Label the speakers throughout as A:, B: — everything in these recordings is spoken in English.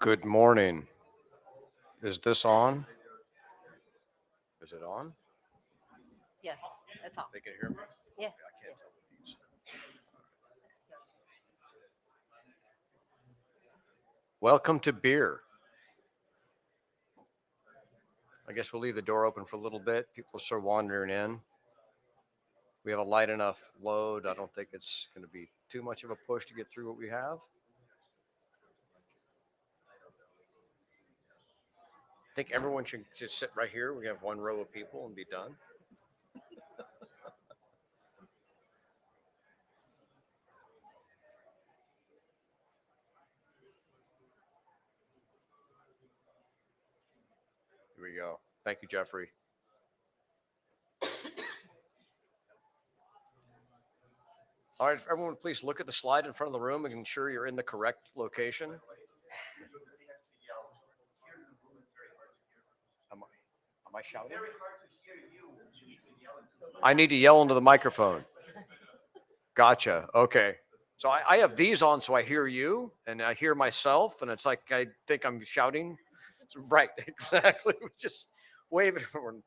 A: Good morning. Is this on? Is it on?
B: Yes, that's all.
A: They can hear me?
B: Yeah.
A: I can't tell with these. Welcome to BIER. I guess we'll leave the door open for a little bit. People start wandering in. We have a light enough load. I don't think it's going to be too much of a push to get through what we have. I think everyone should just sit right here. We have one row of people and be done. Here we go. Thank you, Jeffrey. All right, everyone, please look at the slide in front of the room and ensure you're in the correct location. Am I shouting? I need to yell into the microphone. Gotcha. Okay. So I have these on so I hear you and I hear myself, and it's like I think I'm shouting. Right, exactly. Just wave it everyone.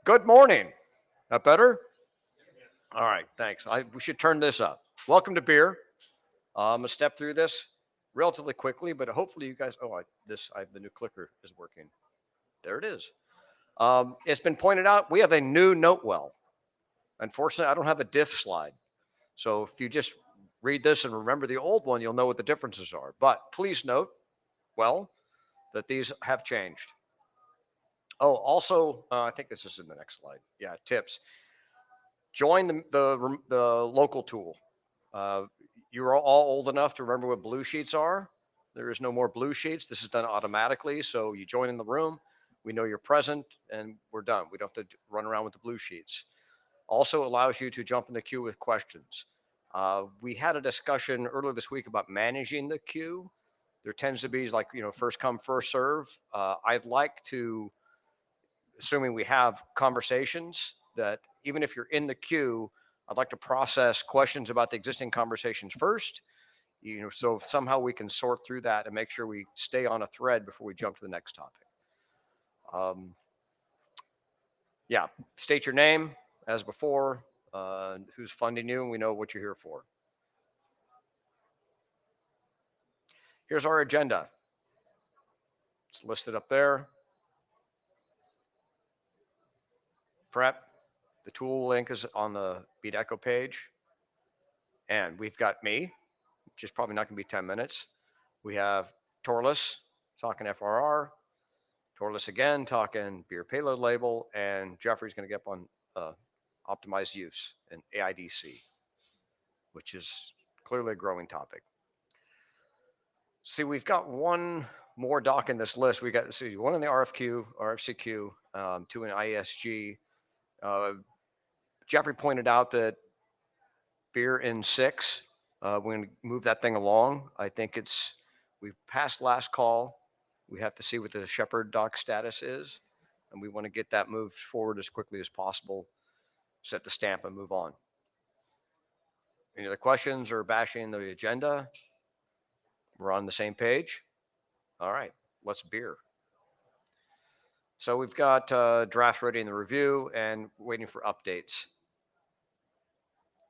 A: Good morning. That better? All right, thanks. We should turn this up. Welcome to BIER. I'm gonna step through this relatively quickly, but hopefully you guys. Oh, the new clicker is working. There it is. It's been pointed out we have a new note well. Unfortunately, I don't have a diff slide. So if you just read this and remember the old one, you'll know what the differences are. But please note, well, that these have changed. Oh, also, I think this is in the next slide. Yeah, tips. Join the local tool. You're all old enough to remember what blue sheets are. There is no more blue sheets. This is done automatically. So you join in the room. We know you're present, and we're done. We don't have to run around with the blue sheets. Also allows you to jump in the queue with questions. We had a discussion earlier this week about managing the queue. There tends to be like, first come, first serve. I'd like to, assuming we have conversations, that even if you're in the queue, I'd like to process questions about the existing conversations first. So somehow we can sort through that and make sure we stay on a thread before we jump to the next topic. Yeah, state your name as before, who's funding you, and we know what you're here for. Here's our agenda. It's listed up there. Prep. The tool link is on the BDECO page. And we've got me, which is probably not going to be 10 minutes. We have Torlis talking FRR, Torlis again talking BIER payload label, and Jeffrey's going to get up on optimized use and AIDC, which is clearly a growing topic. See, we've got one more doc in this list. We got one in the RFCQ, two in IESG. Jeffrey pointed out that BIER in 6, we're going to move that thing along. I think we've passed last call. We have to see what the Shepherd doc status is, and we want to get that moved forward as quickly as possible, set the stamp and move on. Any other questions or bashing the agenda? We're on the same page. All right, let's BIER. So we've got drafts ready in the review and waiting for updates.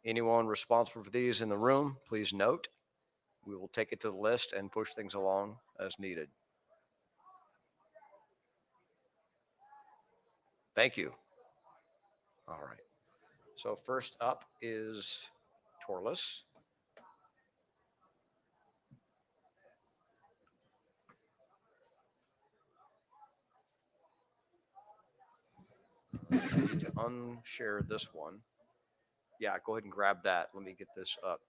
A: Anyone responsible for these in the room, please note. We will take it to the list and push things along as needed. Thank you. All right. So first up is Torlis. I need to unshare this one. Yeah, go ahead and grab that. Let me get this up.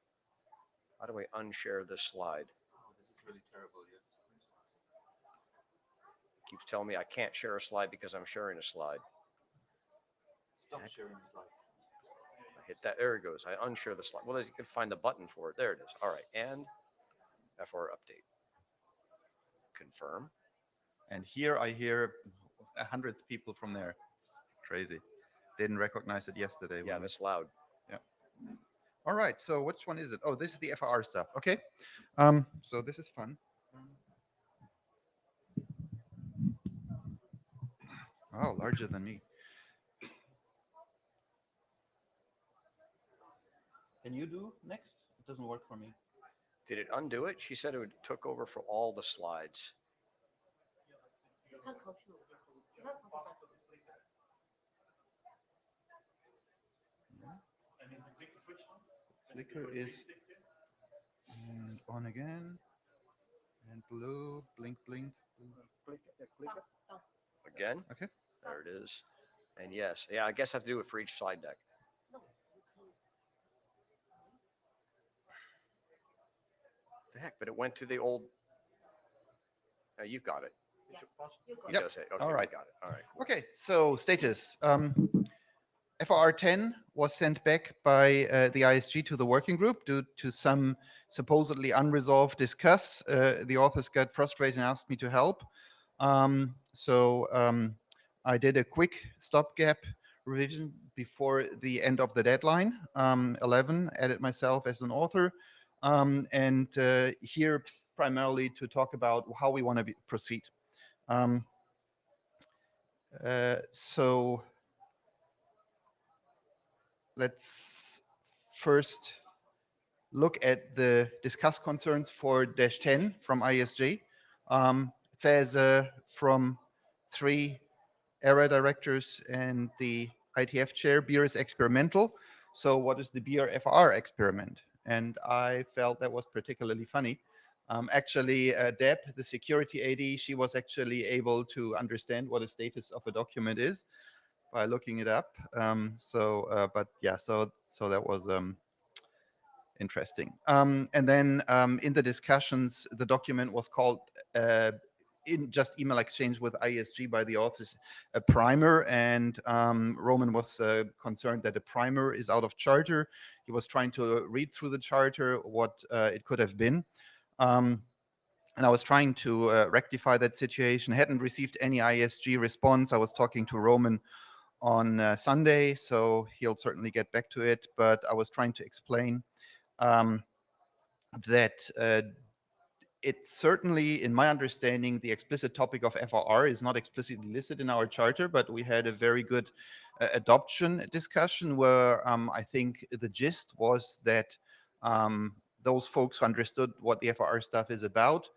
A: How do I unshare this slide?
C: Oh, this is really terrible, yes.
A: It keeps telling me I can't share a slide because I'm sharing a slide.
C: Stop sharing the slide.
A: I hit that. There it goes. I unshare the slide. Well, you can find the button for it. There it is. All right. And FR update. Confirm.
C: And here I hear 100 people from there. It's crazy. Didn't recognize it yesterday.
A: Yeah, that's loud.
C: Yeah. All right. So which one is it? Oh, this is the FR stuff. Okay. So this is fun. Oh, larger than me. Can you do next? It doesn't work for me.
A: Did it undo it? She said it took over for all the slides.
B: 你看考试，你看考试。
C: Clicker is and on again and blue, blink, blink.
A: Again?
C: Okay.
A: There it is. And yes, yeah, I guess I have to do it for each slide deck. The heck, but it went to the old. You've got it.
B: Yeah, you go.
A: He
C: Yep.
A: does it. Okay,
C: All right.
A: we got it. All right. Cool.
C: Okay. So status. FR 10 was sent back by the ISG to the working group due to some supposedly unresolved discuss. The authors got frustrated and asked me to help. So I did a quick stopgap revision before the end of the deadline, 11, added myself as an author, and here primarily to talk about how we want to proceed. So let's first look at the discuss concerns for -10 from ISG. It says from 3 area directors and the IETF chair, BIER is experimental. So what is the BIER FR experiment? And I felt that was particularly funny. Actually, Deb, the security AD, she was actually able to understand what the status of a document is by looking it up. But yeah, so that was interesting. And then in the discussions, the document was called in just email exchange with ISG by the authors, a primer, and Roman was concerned that a primer is out of charter. He was trying to read through the charter what it could have been. And I was trying to rectify that situation. Hadn't received any ISG response. I was talking to Roman on Sunday, so he'll certainly get back to it. But I was trying to explain that it's certainly, in my understanding, the explicit topic of FRR is not explicitly listed in our charter, but we had a very good adoption discussion where I think the gist was that those folks who understood what the FRR stuff is about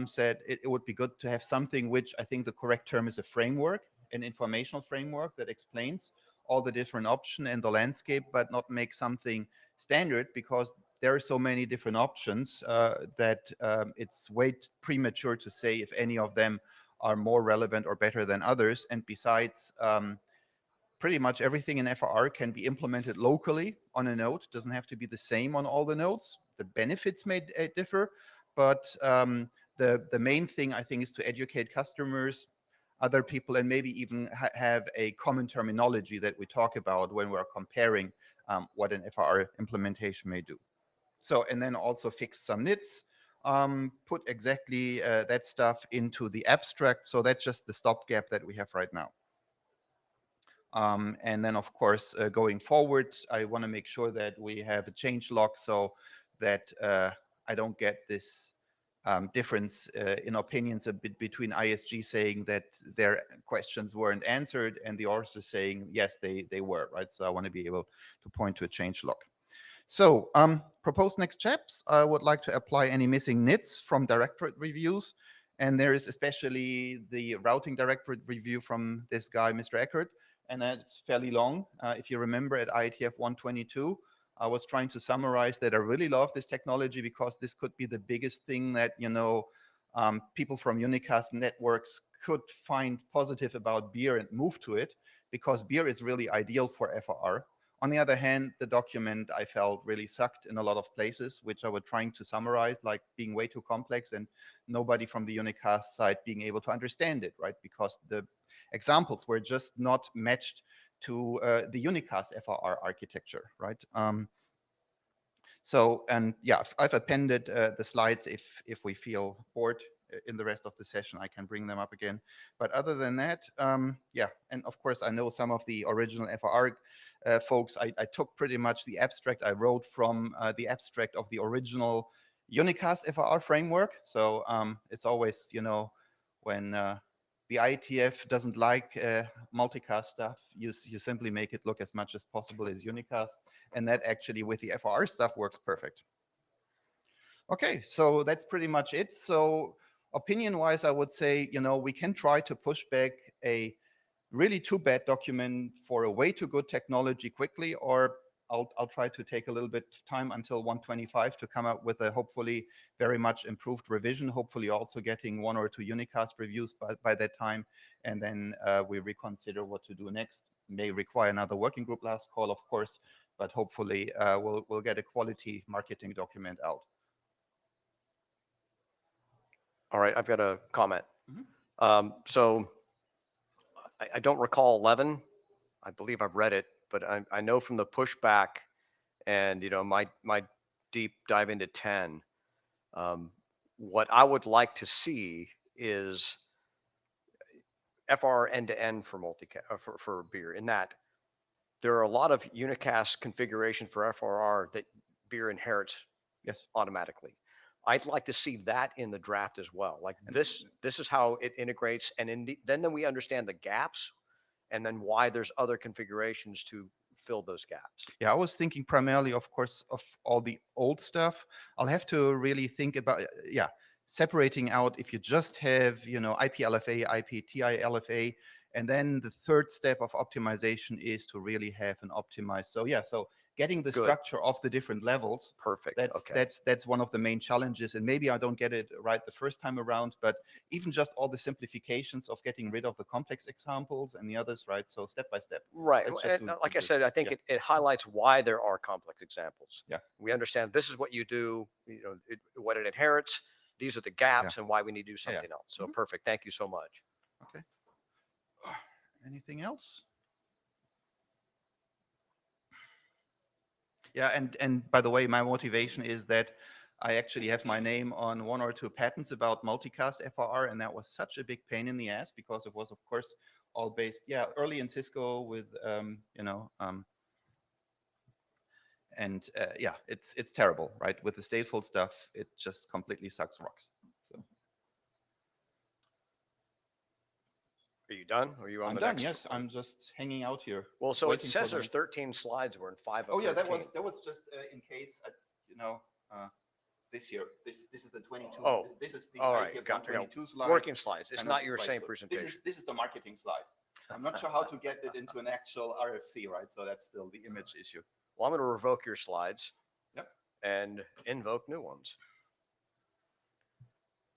C: said it would be good to have something which I think the correct term is a framework, an informational framework that explains all the different options and the landscape, but not make something standard because there are so many different options that it's way premature to say if any of them are more relevant or better than others. And besides, pretty much everything in FRR can be implemented locally on a node. It doesn't have to be the same on all the nodes. The benefits may differ, but the main thing I think is to educate customers, other people, and maybe even have a common terminology that we talk about when we're comparing what an FRR implementation may do. So, and then also fix some nits, put exactly that stuff into the abstract. So that's just the stopgap that we have right now. And then, of course, going forward, I want to make sure that we have a change log so that I don't get this difference in opinions a bit between ISG saying that their questions weren't answered and the author saying, yes, they were, right? So I want to be able to point to a change log. So proposed next steps, I would like to apply any missing nits from directorate reviews. And there is especially the routing directorate review from this guy, Mr. Eckert, and that's fairly long. If you remember at IETF 122, I was trying to summarize that I really love this technology because this could be the biggest thing that, you know, people from unicast networks could find positive about BIER and move to it because BIER is really ideal for FRR. On the other hand, the document I felt really sucked in a lot of places, which I was trying to summarize, like being way too complex and nobody from the unicast side being able to understand it, right? Because the examples were just not matched to the unicast FRR architecture, right? So, and yeah, I've appended the slides if we feel bored in the rest of the session, I can bring them up again. But other than that, yeah, and of course, I know some of the original FR folks. I took pretty much the abstract I wrote from the abstract of the original unicast FR framework. So it's always, when the IETF doesn't like multicast stuff, you simply make it look as much as possible as unicast. And that actually with the FR stuff works perfect. Okay, so that's pretty much it. So opinion-wise, I would say, we can try to push back a really too bad document for a way too good technology quickly, or I'll try to take a little bit of time until 125 to come up with a hopefully very much improved revision, hopefully also getting 1 or 2 unicast reviews by that time. And then we reconsider what to do next. May require another working group last call, of course, but hopefully we'll get a quality marketing document out.
A: All right, I've got a comment.
C: Mhm.
A: So I don't recall 11. I believe I've read it, but I know from the pushback and my deep dive into 10, what I would like to see is FR end to end for for BIER. In that there are a lot of unicast configuration for FRR that BIER inherits
C: Yes.
A: automatically. I'd like to see that in the draft as well. Like this is how it integrates, and then we understand the gaps, and then why there's other configurations to fill those gaps.
C: Yeah, I was thinking primarily, of course, of all the old stuff. I'll have to really think about, yeah, separating out if you just have, IP-LFA, IP-TI-LFA, and then the third step of optimization is to really have an optimized. So yeah, so getting the
A: Good.
C: structure of the different levels.
A: Perfect. Okay.
C: That's one of the main challenges, and maybe I don't get it right the first time around, but even just all the simplifications of getting rid of the complex examples and the others, right? So step by step.
A: Right.
C: Let's just
A: And
C: do
A: like I
C: this.
A: said, I think
C: Yeah.
A: it highlights why there are complex examples.
C: Yeah.
A: We understand this is what you do, what it inherits. These are the gaps and why we need to do
C: Yeah.
A: something else. So
C: Mhm.
A: perfect. Thank you so much.
C: Okay. Anything else? Yeah, and by the way, my motivation is that I actually have my name on 1 or 2 patents about multicast FRR, and that was such a big pain in the ass because it was, of course, all based, yeah, early in Cisco with, and yeah, it's terrible, right? With the stateful stuff, it just completely sucks rocks. So
A: Are you done? Or are you on
C: I'm
A: the
C: done.
A: next
C: Yes,
A: one?
C: I'm just hanging out here.
A: Well, so it
C: waiting for
A: says
C: the
A: there's
C: next-
A: 13 slides. We're in 5 of
C: Oh yeah,
A: 13.
C: that was just in case, this year. This is the 22.
A: Oh,
C: this is the
A: all right.
C: IETF
A: Got
C: 122 slides.
A: working slides. It's
C: and
A: not your
C: right,
A: same
C: so
A: presentation.
C: This is the marketing slide. I'm not sure how to get it into an actual RFC, right? So that's still the image issue.
A: Well, I'm going to revoke your slides.
C: Yep.
A: And invoke new ones.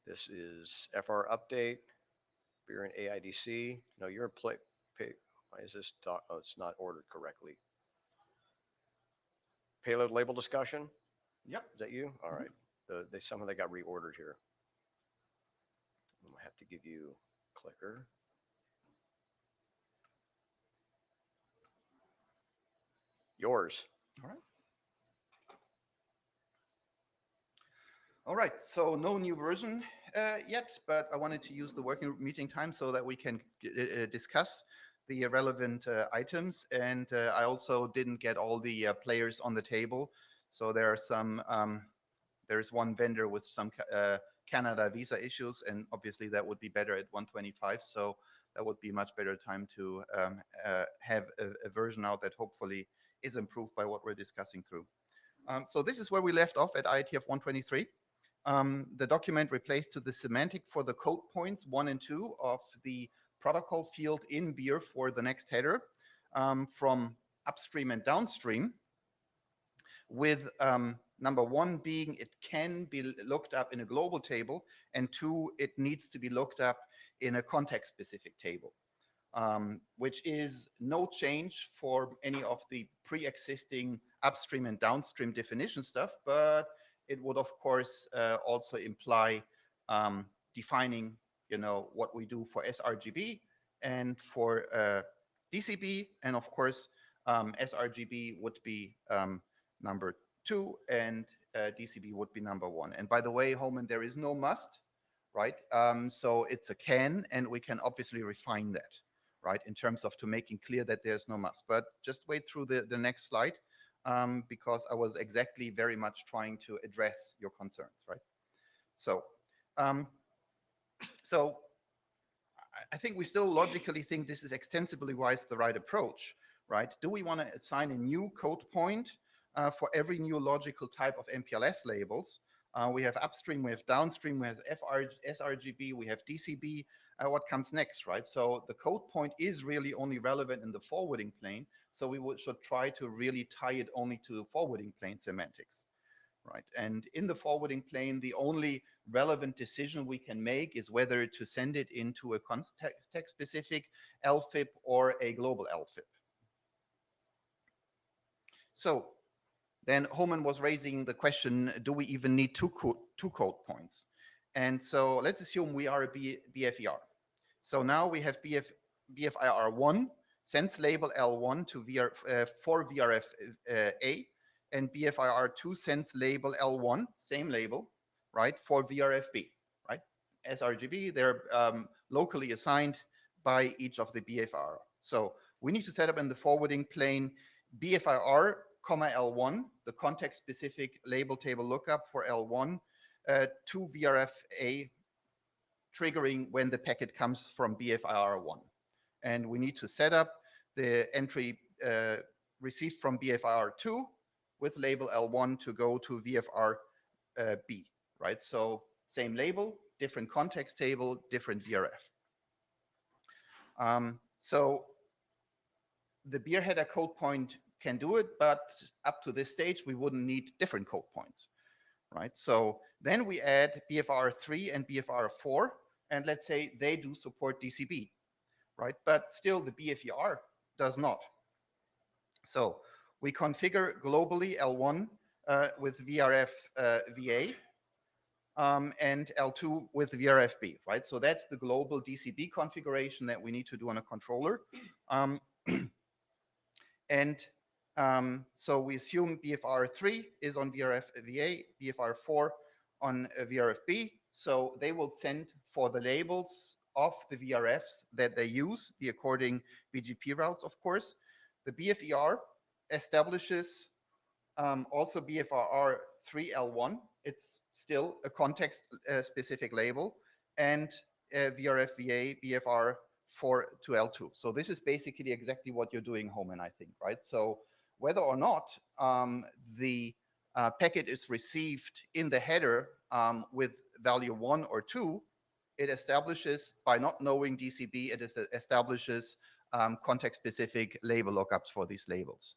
A: This is FR update. You're in AIDC. No, you're in play. Why is this? Oh, it's not ordered correctly. Payload label discussion.
C: Yep.
A: Is that you? All right. They somehow they got reordered here. I'm gonna have to give you clicker. Yours.
C: All right. All right, so no new version yet, but I wanted to use the working meeting time so that we can discuss the relevant items. And I also didn't get all the players on the table. So there are some, there's one vendor with some Canada visa issues, and obviously that would be better at 125. So that would be much better time to have a version out that hopefully is improved by what we're discussing through. So this is where we left off at IETF 123. The document replaced to the semantic for the code points 1 and 2 of the protocol field in BIER for the next header from upstream and downstream, with number 1 being it can be looked up in a global table, and 2, it needs to be looked up in a context-specific table, which is no change for any of the pre-existing upstream and downstream definition stuff, but it would, of course, also imply defining, what we do for sRGB and for DCB, and of course, sRGB would be number 2, and DCB would be number 1. And by the way, Holman, there is no must, right? So it's a can, and we can obviously refine that, right, in terms of to making clear that there's no must. But just wait through the next slide, because I was exactly very much trying to address your concerns, right? So, um, so I think we still logically think this is extensively wise the right approach, right? Do we want to assign a new code point for every new logical type of MPLS labels? We have upstream, we have downstream, we have sRGB, we have DCB. What comes next, right? So the code point is really only relevant in the forwarding plane. So we should try to really tie it only to forwarding plane semantics, right? And in the forwarding plane, the only relevant decision we can make is whether to send it into a context-specific LFIP or a global LFIP. So then Homan was raising the question, do we even need two code points? And so let's assume we are a BFER. So now we have BFIR1, sends label L1 to for VRFA, and BFIR2 sends label L1, same label, right, for VRFB, right? sRGB, they're locally assigned by each of the BFIR. So we need to set up in the forwarding plane BFIR, L1, the context-specific label table lookup for L1 to VRFA, triggering when the packet comes from BFIR1. And we need to set up the entry received from BFIR2 with label L1 to go to VFRB, right? So same label, different context table, different VRF. So the BIER header code point can do it, but up to this stage, we wouldn't need different code points, right? So then we add BFR3 and BFR4, and let's say they do support DCB, right? But still the BFER does not. So we configure globally L1 with VRF VA and L2 with VRFB, right? So that's the global DCB configuration that we need to do on a controller. And so we assume BFR3 is on VRF VA, BFR4 on VRFB. So they will send for the labels of the VRFs that they use, the according BGP routes, of course. The BFER establishes also BFRR3L1. It's still a context specific label, and VRFVA BFR4 to L2. So this is basically exactly what you're doing, Homan, I think, right? So whether or not the packet is received in the header with value 1 or 2, it establishes, by not knowing DCB, it establishes context-specific label lookups for these labels.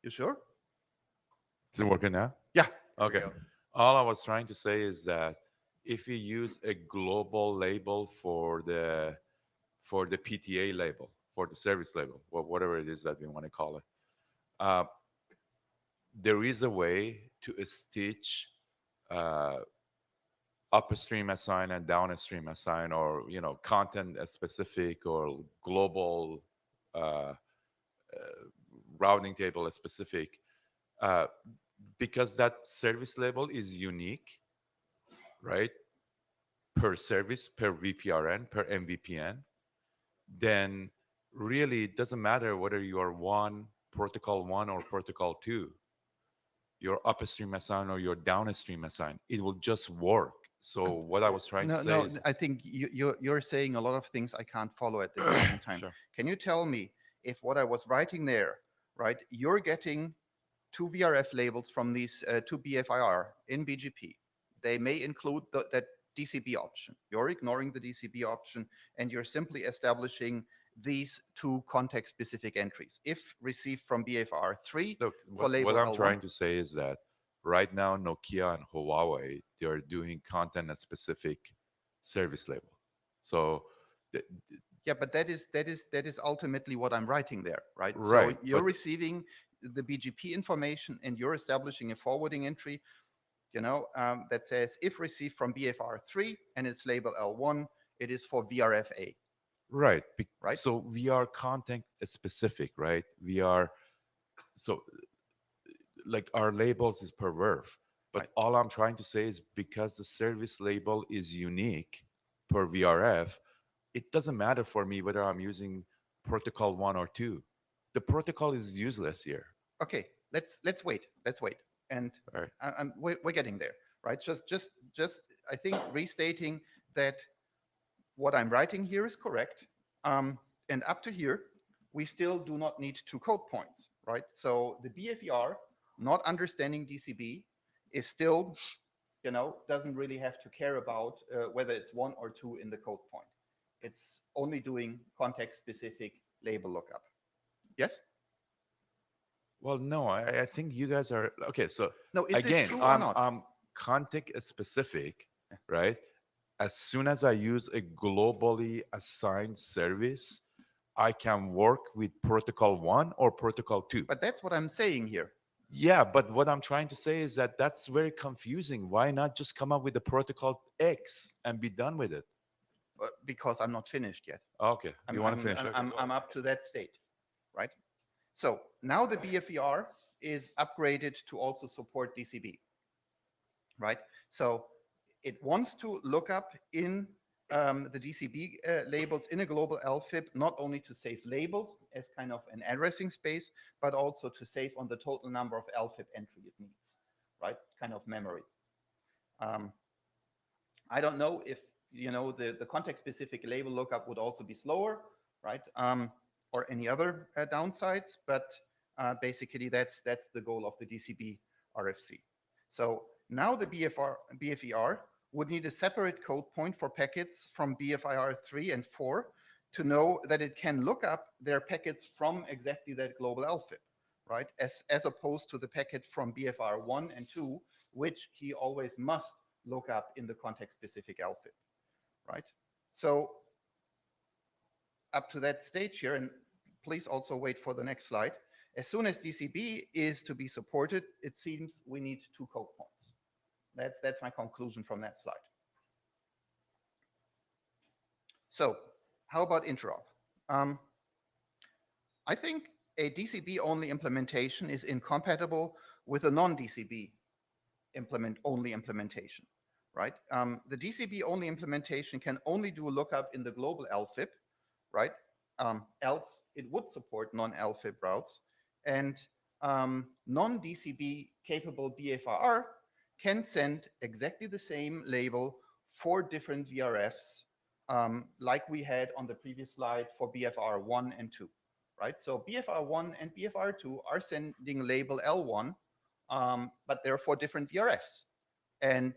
C: You sure?
D: Is it working now?
C: Yeah.
D: Okay. All I was trying to say is that if you use a global label for the PTA label, for the service label, whatever it is that we want to call it, there is a way to stitch upstream assign and downstream assign, or content specific or global routing table specific, because that service label is unique, right? Per service, per VPRN, per MVPN, then really it doesn't matter whether you are protocol one or protocol two, your upstream assign or your downstream assign, it will just work. So what I was trying to say is,
C: I think you're saying a lot of things I can't follow at this point in time.
D: Sure.
C: Can you tell me if what I was writing there, right, you're getting two VRF labels from these two BFIR in BGP. They may include that DCB option. You're ignoring the DCB option, and you're simply establishing these two context-specific entries. If received from BFR3
D: look,
C: for label
D: what I'm
C: L1,
D: trying to say is that right now Nokia and Huawei, they're doing content specific service label. So
C: Yeah, but that is ultimately what I'm writing there, right? So
D: Right,
C: you're
D: but
C: receiving the BGP information and you're establishing a forwarding entry, that says if received from BFR3 and it's labeled L1, it is for VRFA,
D: right.
C: right?
D: So we are content specific, right? We are so like our labels is per verb. But
C: Right.
D: all I'm trying to say is because the service label is unique per VRF, it doesn't matter for me whether I'm using protocol 1 or 2. The protocol is useless here.
C: Okay, let's wait. Let's wait. And
D: All right.
C: we're getting there, right? Just I think restating that what I'm writing here is correct. And up to here, we still do not need 2 code points, right? So the BFER, not understanding DCB, is still, doesn't really have to care about whether it's 1 or 2 in the code point. It's only doing context-specific label lookup. Yes?
D: Well, no, I think you guys are okay. So
C: No, is this
D: again,
C: true or not?
D: I'm context specific, right? As soon as I use a globally assigned service, I can work with protocol 1 or protocol 2.
C: But that's what I'm saying here.
D: Yeah, but what I'm trying to say is that that's very confusing. Why not just come up with the protocol X and be done with it?
C: Because I'm not finished yet.
D: Okay,
C: I'm,
D: you want to
C: I'm,
D: finish?
C: I'm,
D: Okay,
C: I'm,
D: go
C: I'm
D: ahead.
C: up to that state, right? So now the BFER is upgraded to also support DCB, right? So it wants to look up in the DCB labels in a global LFIP, not only to save labels as kind of an addressing space, but also to save on the total number of LFIP entry it needs, right? Kind of memory. I don't know if the context-specific label lookup would also be slower, right? Or any other downsides, but basically that's the goal of the DCB RFC. So now the BFER would need a separate code point for packets from BFIR 3 and 4 to know that it can look up their packets from exactly that global LFIP, right? As opposed to the packet from BFR 1 and 2, which he always must look up in the context-specific LFIP, right? So up to that stage here, and please also wait for the next slide. As soon as DCB is to be supported, it seems we need 2 code points. That's my conclusion from that slide. So how about interop? I think a DCB-only implementation is incompatible with a non-DCB only implementation, right? The DCB-only implementation can only do a lookup in the global LFIP, right? Else it would support non-LFIP routes. And non-DCB capable BFR can send exactly the same label for different VRFs like we had on the previous slide for BFR 1 and 2, right? So BFR 1 and BFR 2 are sending label L1, but they're for different VRFs. And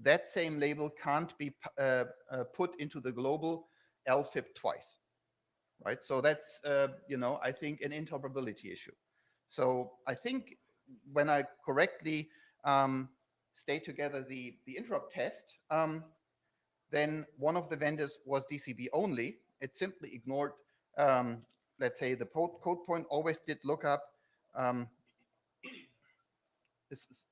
C: that same label can't be put into the global LFIP twice, right? So that's, I think an interoperability issue. So I think when I correctly stay together the interop test, then one of the vendors was DCB only. It simply ignored, let's say, the code point always did look up. This is,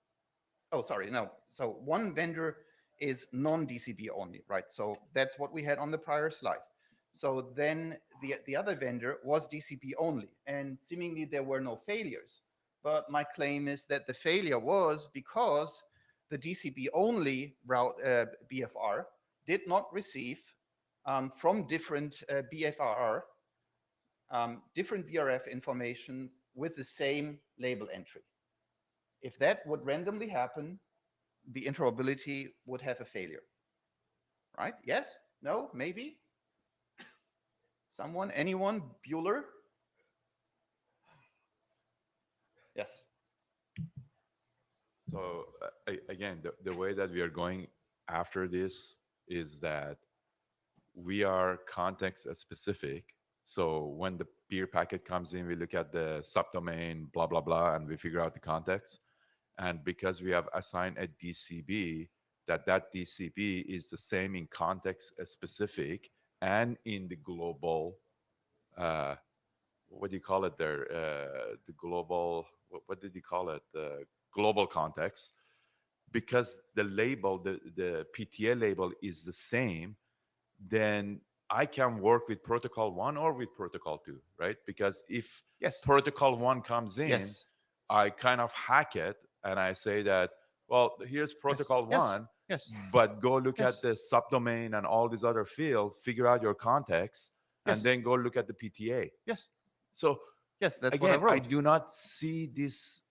C: oh, sorry, no. So one vendor is non-DCB only, right? So that's what we had on the prior slide. So then the other vendor was DCB only, and seemingly there were no failures. But my claim is that the failure was because the DCB only route BFR did not receive from different BFR different VRF information with the same label entry. If that would randomly happen, the interoperability would have a failure, right? Yes? No? Maybe? Someone? Anyone? Bueller? Yes.
D: So again, the way that we are going after this is that we are context specific. So when the peer packet comes in, we look at the subdomain, blah, blah, blah, and we figure out the context. And because we have assigned a DCB, that DCB is the same in context specific, and in the global, uh, what do you call it there? The global, what did you call it? Global context. Because the label, the PTA label is the same, then I can work with protocol one or with protocol two, right? Because if
C: Yes.
D: protocol one comes in,
C: Yes.
D: I kind of hack it and I say that, well, here's
C: Yes.
D: protocol
C: Yes.
D: one,
C: Yes.
D: but go look
C: Yes.
D: at the subdomain and all these other fields, figure out your context, and
C: Yes.
D: then go look at the PTA.
C: Yes.
D: So
C: Yes. That's what I
D: again, I
C: wrote.
D: do not see this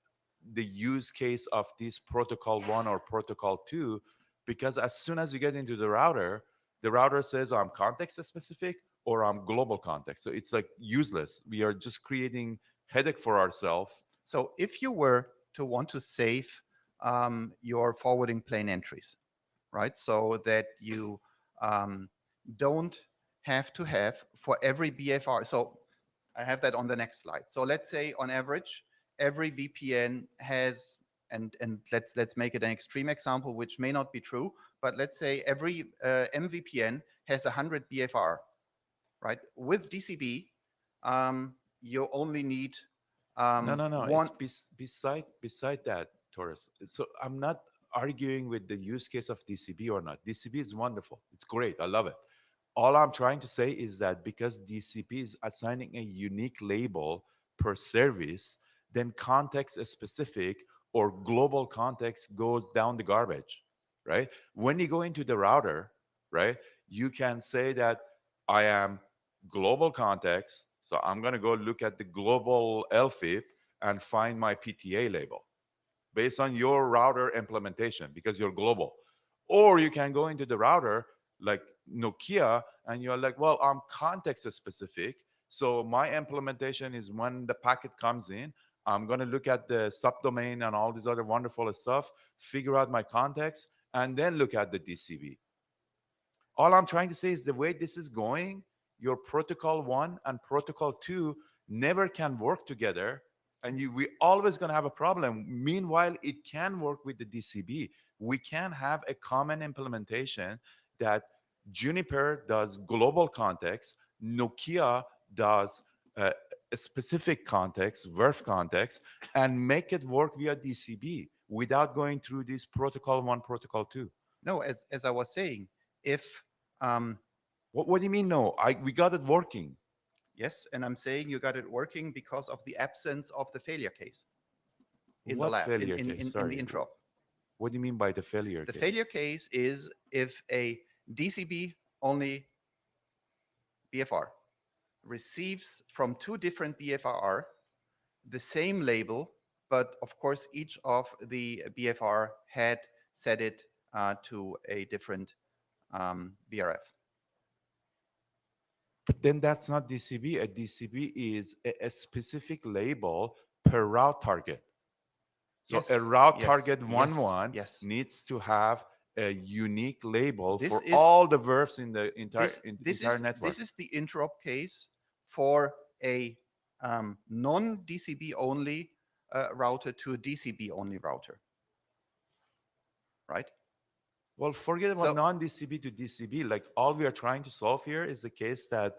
D: the use case of this protocol one or protocol two, because as soon as you get into the router says I'm context specific or I'm global context. So it's like useless. We are just creating headache for ourselves.
C: So if you were to want to save your forwarding plane entries, right? So that you don't have to have for every BFR. So I have that on the next slide. So let's say on average, every VPN has, and let's make it an extreme example, which may not be true, but let's say every MVPN has 100 BFR, right? With DCB, you only need
D: No.
C: one.
D: It's beside that, Taurus. So I'm not arguing with the use case of DCB or not. DCB is wonderful. It's great. I love it. All I'm trying to say is that because DCP is assigning a unique label per service, then context specific or global context goes down the garbage, right? When you go into the router, right, you can say that I am global context. So I'm going to go look at the global LFIP and find my PTA label based on your router implementation because you're global. Or you can go into the router like Nokia and you're like, well, I'm context specific. So my implementation is when the packet comes in, I'm going to look at the subdomain and all this other wonderful stuff, figure out my context, and then look at the DCB. All I'm trying to say is the way this is going, your protocol one and protocol two never can work together. And we always going to have a problem. Meanwhile, it can work with the DCB. We can have a common implementation that Juniper does global context, Nokia does a specific context, VERF context, and make it work via DCB without going through this protocol one, protocol two.
C: No, as I was saying, if um,
D: What do you mean? No, we got it working.
C: yes, and I'm saying you got it working because of the absence of the failure case in the
D: What
C: lab,
D: failure case?
C: in the
D: Sorry.
C: interop.
D: What do you mean by the failure
C: The
D: case?
C: failure case is if a DCB only BFR receives from two different BFR the same label, but of course each of the BFR had set it to a different BRF.
D: But then that's not DCB. A DCB is a specific label per route target. So
C: Yes,
D: a route
C: yes,
D: target
C: yes,
D: 1.1
C: yes.
D: needs to have a unique label
C: This
D: for
C: is-
D: all the verbs in the entire entire network.
C: This is the interop case for a non-DCB only router to a DCB only router, right?
D: Well, forget about
C: So-
D: non-DCB to DCB. Like all we are trying to solve here is the case that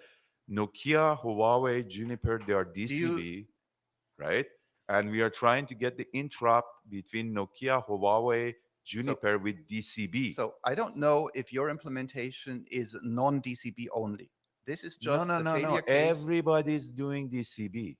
D: Nokia, Huawei, Juniper, they are DCB, right? And we are trying to get the interrupt between Nokia, Huawei, Juniper with DCB.
C: So I don't know if your implementation is non-DCB only. This is just the
D: No.
C: failure case.
D: Everybody's doing DCB.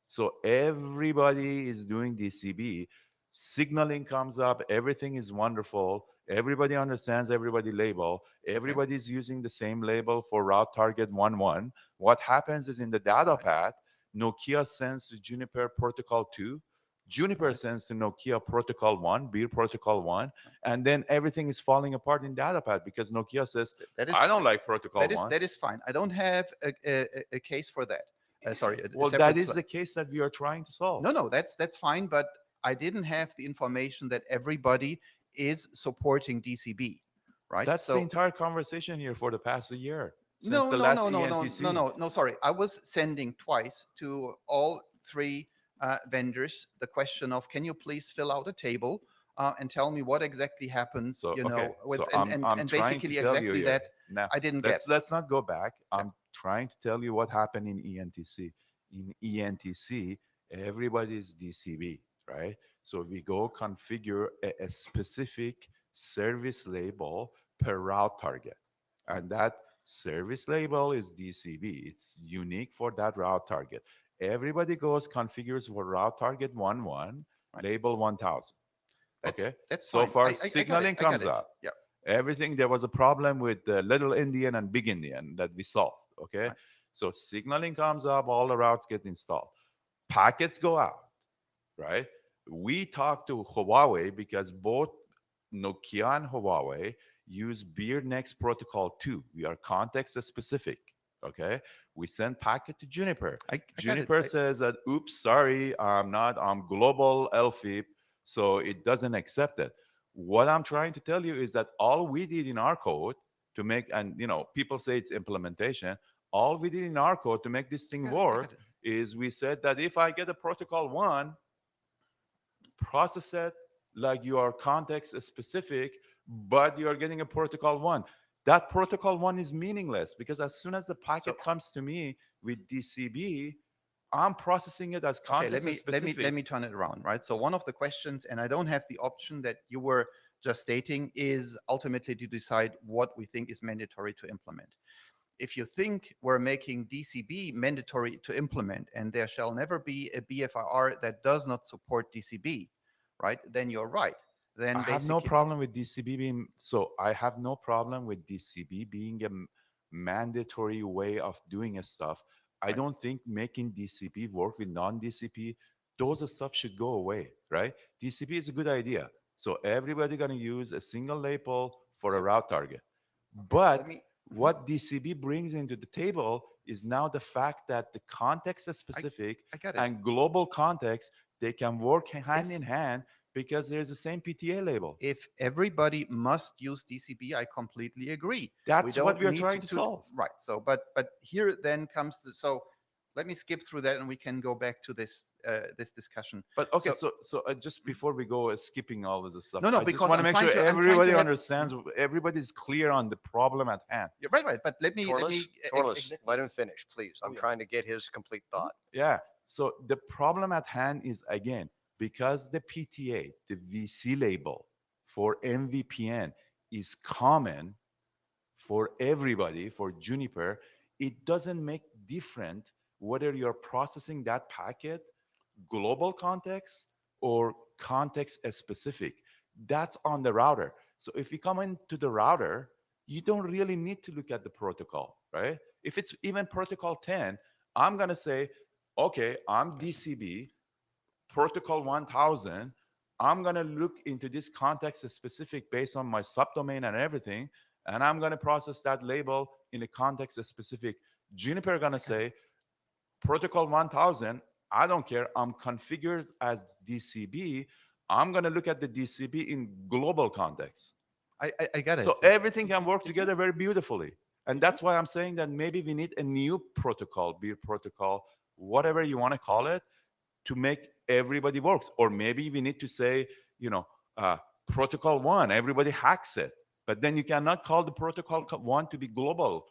D: So everybody is doing DCB. Signaling comes up. Everything is wonderful. Everybody understands everybody label. Everybody's using the same label for route target 1.1. What happens is in the data path, Nokia sends to Juniper protocol 2. Juniper sends to Nokia protocol 1, BIER protocol 1, and then everything is falling apart in data path because Nokia says,
C: That is,
D: I don't like protocol 1.
C: that is fine. I don't have a case for that. Sorry, a
D: Well,
C: separate
D: that is
C: slide.
D: the case that we are trying to solve.
C: No, that's fine. But I didn't have the information that everybody is supporting DCB, right?
D: That's the entire conversation here for the past year. Since
C: no,
D: the
C: no,
D: last
C: no, no, no,
D: ENTC.
C: no. Sorry, I was sending twice to all three vendors the question of, can you please fill out a table and tell me what exactly happens,
D: So
C: you know,
D: okay,
C: with
D: so I'm
C: and
D: trying to
C: basically
D: tell you
C: exactly
D: here
C: that
D: now.
C: I didn't get.
D: Let's not go back.
C: Yeah.
D: I'm trying to tell you what happened in ENTC. In ENTC, everybody's DCB, right? So we go configure a specific service label per route target, and that service label is DCB. It's unique for that route target. Everybody goes configures for route target 11,
C: Right.
D: label 1000.
C: That's
D: Okay.
C: that's
D: So
C: fine.
D: far,
C: I got it.
D: signaling
C: I got
D: comes
C: it.
D: up.
C: Yeah.
D: Everything, there was a problem with the little Indian and big Indian that we solved. Okay.
C: Right.
D: So signaling comes up, all the routes get installed. Packets go out, right? We talked to Huawei because both Nokia and Huawei use BIER Next Protocol 2. We are context specific. Okay. We send packet to Juniper.
C: I got it.
D: Juniper says that, oops, sorry, I'm global LFIP, so it doesn't accept it. What I'm trying to tell you is that all we did in our code to make, and people say it's implementation, all we did in our code to make this thing
C: I got
D: work
C: it.
D: is we said that if I get a protocol one, process it like you are context specific, but you are getting a protocol one. That protocol one is meaningless because as soon as the
C: So
D: packet comes to me with DCB, I'm processing it as
C: okay,
D: context
C: let
D: specific.
C: me turn it around, right? So one of the questions, and I don't have the option that you were just stating, is ultimately to decide what we think is mandatory to implement. If you think we're making DCB mandatory to implement and there shall never be a BFIR that does not support DCB, right? Then you're right.
D: I
C: Then
D: have no
C: basically,
D: problem with DCB being so. I have no problem with DCB being a mandatory way of doing a stuff. I
C: right?
D: don't think making DCP work with non-DCP, those stuff should go away, right? DCP is a good idea. So everybody gonna use a single label for a
C: So
D: route target.
C: okay, let
D: But
C: me. Mhm.
D: what DCB brings into the table is now the fact that the context is
C: I
D: specific
C: I got it.
D: and global context, they can work hand
C: If
D: in hand because there's the same PTA label.
C: if everybody must use DCB, I completely agree. We
D: That's what
C: don't
D: we are
C: need
D: trying to
C: to
D: solve.
C: right. So, but here then comes the, so let me skip through that and we can go back to this discussion.
D: But okay,
C: So
D: so just before we go skipping all of this stuff,
C: no, no,
D: I just
C: because
D: want to make sure
C: I'm trying
D: everybody
C: to have.
D: understands, everybody's clear on the problem at hand.
C: You're right, right. But let
A: Torlis,
C: me
A: Torlis,
C: exactly.
A: let him finish, please.
C: Oh
A: I'm
C: yeah.
A: trying to get his complete thought.
D: Yeah. So the problem at hand is again, because the PTA, the VC label for MVPN is common for everybody, for Juniper, it doesn't make different whether you're processing that packet global context or context specific. That's on the router. So if you come into the router, you don't really need to look at the protocol, right? If it's even protocol 10, I'm going to say, okay, I'm DCB, protocol 1000. I'm going to look into this context specific based on my subdomain and everything. And I'm going to process that label in a context specific. Juniper going to say, protocol 1000, I don't care, I'm configured as DCB. I'm going to look at the DCB in global context.
C: I got it.
D: So everything can work together very beautifully. And that's why I'm saying that maybe we need a new protocol, BIER protocol, whatever you want to call it, to make everybody works. Or maybe we need to say, you know, protocol one, everybody hacks it. But then you cannot call the protocol one to be global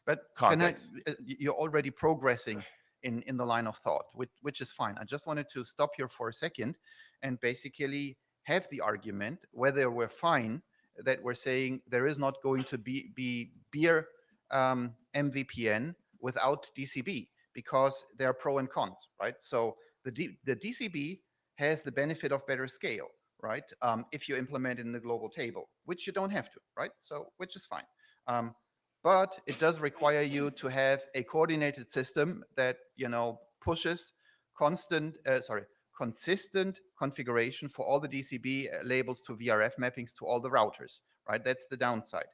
C: But
D: context.
C: you're already progressing in the line of thought, which is fine. I just wanted to stop here for a second and basically have the argument whether we're fine that we're saying there is not going to be BIER MVPN without DCB because there are pro and cons, right? So the DCB has the benefit of better scale, right? If you implement it in the global table, which you don't have to, right? So which is fine. But it does require you to have a coordinated system that pushes consistent configuration for all the DCB labels to VRF mappings to all the routers, right? That's the downside.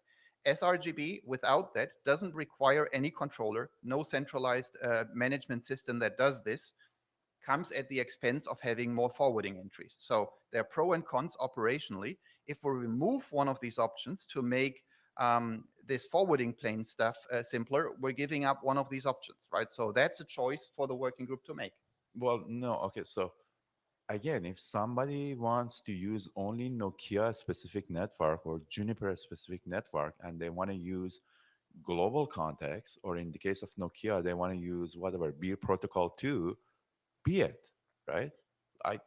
C: sRGB without that doesn't require any controller, no centralized management system that does this, comes at the expense of having more forwarding entries. So there are pro and cons operationally. If we remove one of these options to make this forwarding plane stuff simpler, we're giving up one of these options, right? So that's a choice for the working group to make.
D: Well, no, okay, so again, if somebody wants to use only Nokia specific network or Juniper specific network and they want to use global context, or in the case of Nokia, they want to use whatever BIER protocol 2, be it, right? I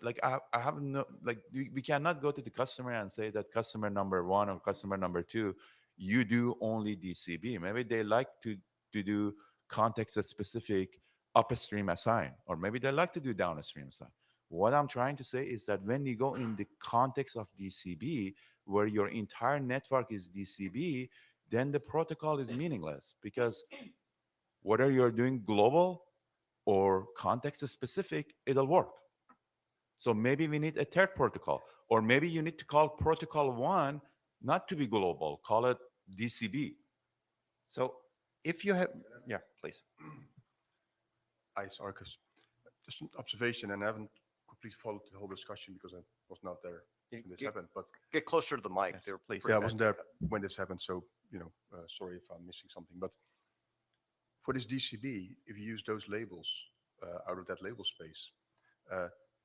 D: have no, like, we cannot go to the customer and say that customer number one or customer number two, you do only DCB. Maybe they like to do context specific upstream assign, or maybe they like to do downstream assign. What I'm trying to say is that when you go in the context of DCB, where your entire network is DCB, then the protocol is meaningless, because whether you're doing global or context specific, it'll work. So maybe we need a third protocol, or maybe you need to call protocol one not to be global, call it DCB.
C: So if you have, yeah, please.
E: Sorry, because just an observation, and I haven't completely followed the whole discussion because I was not there when this happened. But
A: Get closer to the mic
C: Yes,
A: there,
C: please.
E: yeah, I wasn't there when this happened, so sorry if I'm missing something. But for this DCB, if you use those labels out of that label space,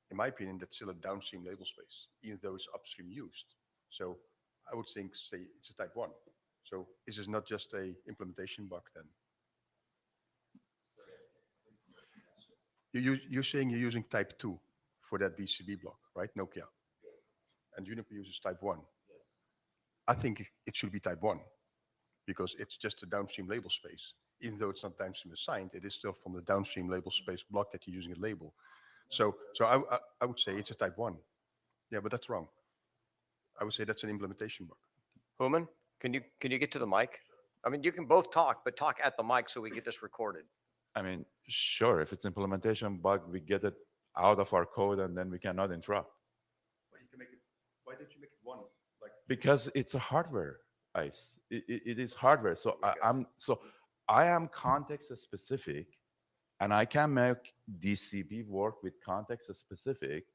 E: in my opinion, that's still a downstream label space, even though it's upstream used. So I would think, say, it's a type 1. So is this not just a implementation bug then? You're saying you're using type 2 for that DCB block, right? Nokia. And Juniper uses type 1. I think it should be type 1 because it's just a downstream label space. Even though it's not downstream assigned, it is still from the downstream label space block that you're using a label. So I would say it's a type 1. Yeah, but that's wrong. I would say that's an implementation bug.
A: Human, can you get to the mic? I mean, you can both talk, but talk at the mic so we get this recorded.
D: I mean, sure, if it's implementation bug, we get it out of our code and then we cannot interrupt.
E: Well, you can make it. Why did you make it 1? Like,
D: Because it's a hardware, ICE. It is hardware. So I am context specific, and I can make DCB work with context specific,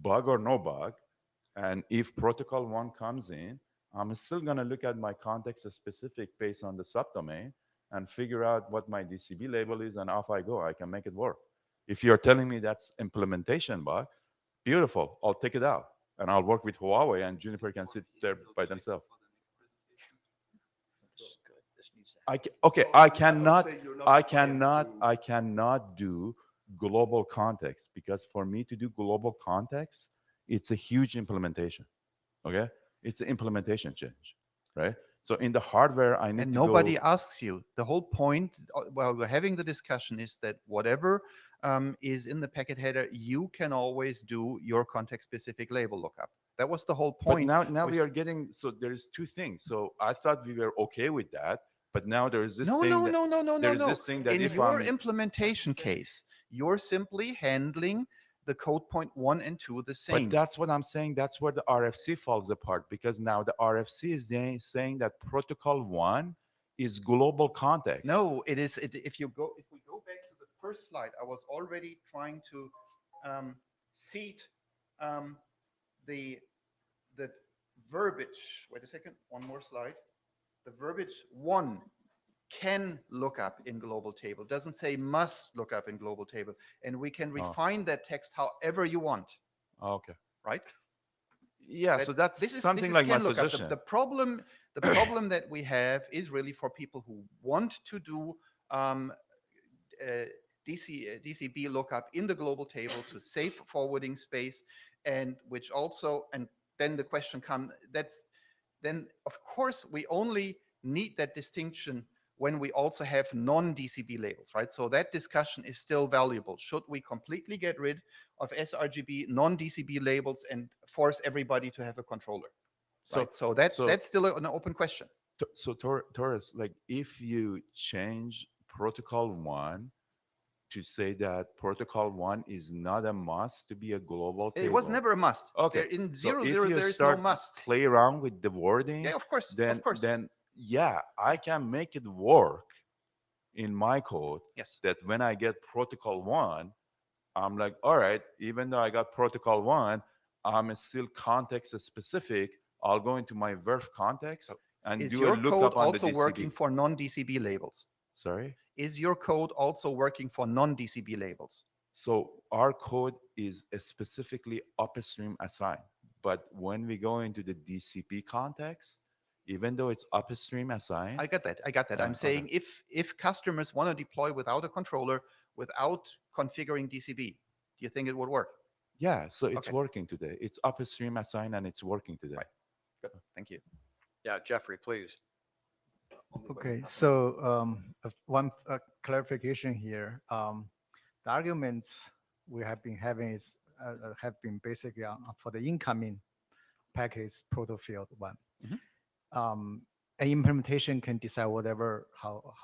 D: bug or no bug. And if protocol one comes in, I'm still gonna look at my context specific based on the subdomain and figure out what my DCB label is, and off I go. I can make it work. If you're telling me that's implementation bug, beautiful. I'll take it out and I'll work with Huawei, and Juniper can sit there by themselves.
A: This is good. This needs to
D: Okay,
E: well,
D: I cannot,
E: say you're not
D: I
E: trying to-
D: cannot do global context, because for me to do global context, it's a huge implementation. Okay, it's an implementation change, right? So in the hardware, I need
C: And
D: to
C: nobody
D: go.
C: asks you. The whole point while we're having the discussion is that whatever is in the packet header, you can always do your context-specific label lookup. That was the whole
D: But
C: point.
D: now
C: We
D: we
C: s-
D: are getting, so there's two things. So I thought we were okay with that, but now there is this
C: No,
D: thing
C: no,
D: that
C: no, no, no, no,
D: there's
C: no.
D: this thing that
C: In
D: if
C: your
D: I'm
C: implementation case, you're simply handling the code point 1 and 2 the same.
D: But that's what I'm saying. That's where the RFC falls apart, because now the RFC is saying that protocol one is global context.
C: No, it is. If we go back to the first slide, I was already trying to seat the the verbiage. Wait a second. One more slide. The verbiage 1 can look up in global table. Doesn't say must look up in global table, and we can refine that text however you want.
D: Okay.
C: Right?
D: Yeah. So that's something like my
C: can look up.
D: suggestion.
C: The problem that we have is really for people who want to do DCB lookup in the global table to save forwarding space, and which also, and then the question comes, then of course we only need that distinction when we also have non-DCB labels, right? So that discussion is still valuable. Should we completely get rid of sRGB non-DCB labels and force everybody to have a controller?
D: So
C: Right? So that's still an open question.
D: So Taurus, like if you change protocol one to say that protocol one is not a must to be a global table.
C: It was never a must.
D: Okay.
C: There, in
D: So
C: 0.0,
D: if you
C: there is no
D: start
C: must.
D: play around with the wording,
C: Yeah, of course.
D: then
C: Of course.
D: then yeah, I can make it work in my code.
C: Yes.
D: That when I get protocol one, I'm like, all right, even though I got protocol one, I'm still context specific. I'll go into my verb context and
C: Is
D: do a
C: your code
D: lookup on the
C: also
D: DCB.
C: working for non-DCB labels?
D: Sorry?
C: Is your code also working for non-DCB labels?
D: So our code is specifically upstream assigned. But when we go into the DCP context, even though it's upstream assigned,
C: I got that. I got that. I'm
D: okay.
C: saying if customers want to deploy without a controller, without configuring DCB, do you think it would work?
D: Yeah, so it's
C: Okay.
D: working today. It's upstream assigned and it's working today.
C: Right. Good. Thank you.
A: Yeah, Jeffrey, please.
F: Okay, so one clarification here. The arguments we have been having is have been basically for the incoming package proto field one.
C: Mhm.
F: An implementation can decide whatever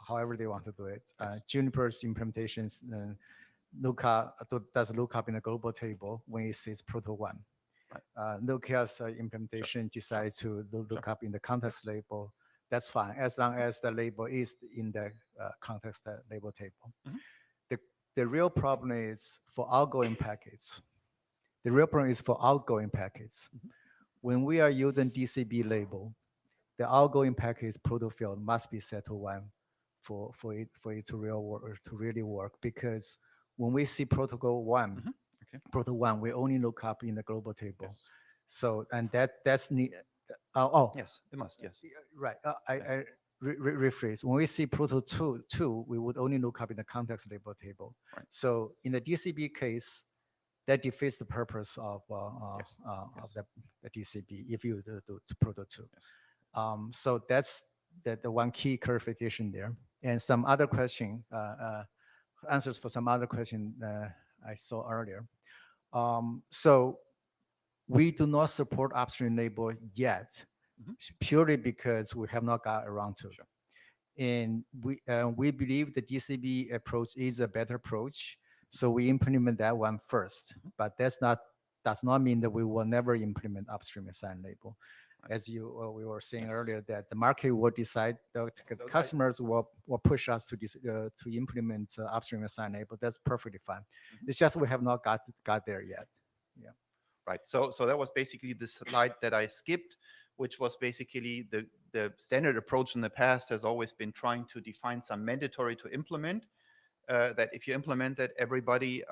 F: however they want to do it.
C: Yes.
F: Juniper's implementations does lookup in a global table when it sees proto one.
C: Right.
F: Nokia's implementation decides to look up in the context label. That's fine, as long as the label is in the context label table.
C: Mhm.
F: The real problem is for outgoing packets. The real problem is for outgoing packets.
C: Mhm.
F: When we are using DCB label, the outgoing package proto field must be set to one for it to really work, because when we see protocol one,
C: Mhm. Okay.
F: proto one, we only look up in the global table.
C: Yes.
F: So, and that's need. Oh,
C: Yes, it must. Yes.
F: right. I rephrase. When we see proto two, we would only look up in the context label table.
C: Right.
F: So in the DCB case, that defeats the purpose of
C: Yes.
F: of the DCB if you do proto two.
C: Yes.
F: So that's the one key clarification there. And some other question, answers for some other question I saw earlier. So we do not support upstream label yet,
C: Mhm.
F: purely because we have not got around to it.
C: Sure.
F: And we believe the DCB approach is a better approach, so we implement that one first.
C: Mhm.
F: But does not mean that we will never implement upstream assign label. As we were saying
C: Yes.
F: earlier, that the market will decide, the
C: So
F: customers will push us to implement upstream assign label. That's perfectly fine.
C: Mhm.
F: It's just we have not got there yet.
C: Right. So that was basically the slide that I skipped, which was basically the standard approach in the past has always been trying to define some mandatory to implement. That if you implement that, everybody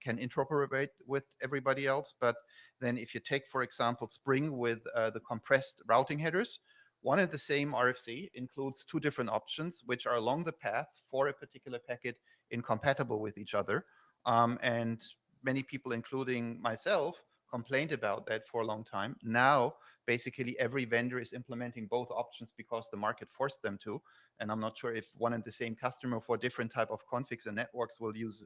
C: can interoperate with everybody else. But then if you take, for example, Spring with the compressed routing headers, one and the same RFC includes two different options, which are along the path for a particular packet incompatible with each other. And many people, including myself, complained about that for a long time. Now, basically, every vendor is implementing both options because the market forced them to. And I'm not sure if one and the same customer for different type of configs and networks will use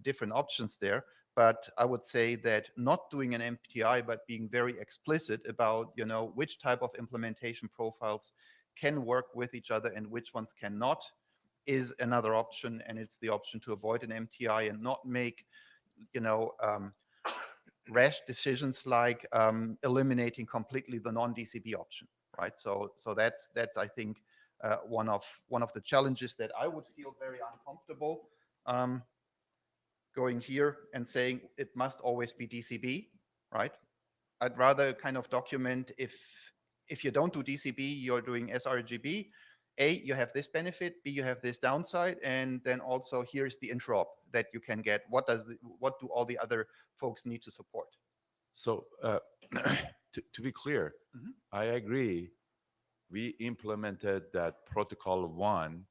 C: different options there. But I would say that not doing an MPTI, but being very explicit about, which type of implementation profiles can work with each other and which ones cannot is another option. And it's the option to avoid an MTI and not make, rash decisions like eliminating completely the non-DCB option, right? So that's I think one of the challenges that I would feel very uncomfortable going here and saying it must always be DCB, right? I'd rather kind of document if you don't do DCB, you're doing sRGB. A, you have this benefit. B, you have this downside, and then also here's the interop that you can get. What do all the other folks need to support?
D: So to be clear,
C: Mhm.
D: I agree. We implemented that protocol one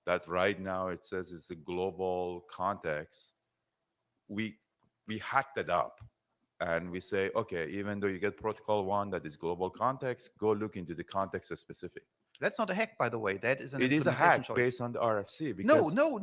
D: that right now it says it's a global context. We hacked it up and we say, okay, even though you get protocol one that is global context, go look into the context specific.
C: That's not a hack, by the way. That is an
D: It is a
C: implementation
D: hack
C: choice.
D: based on the RFC
C: No,
D: because
C: no.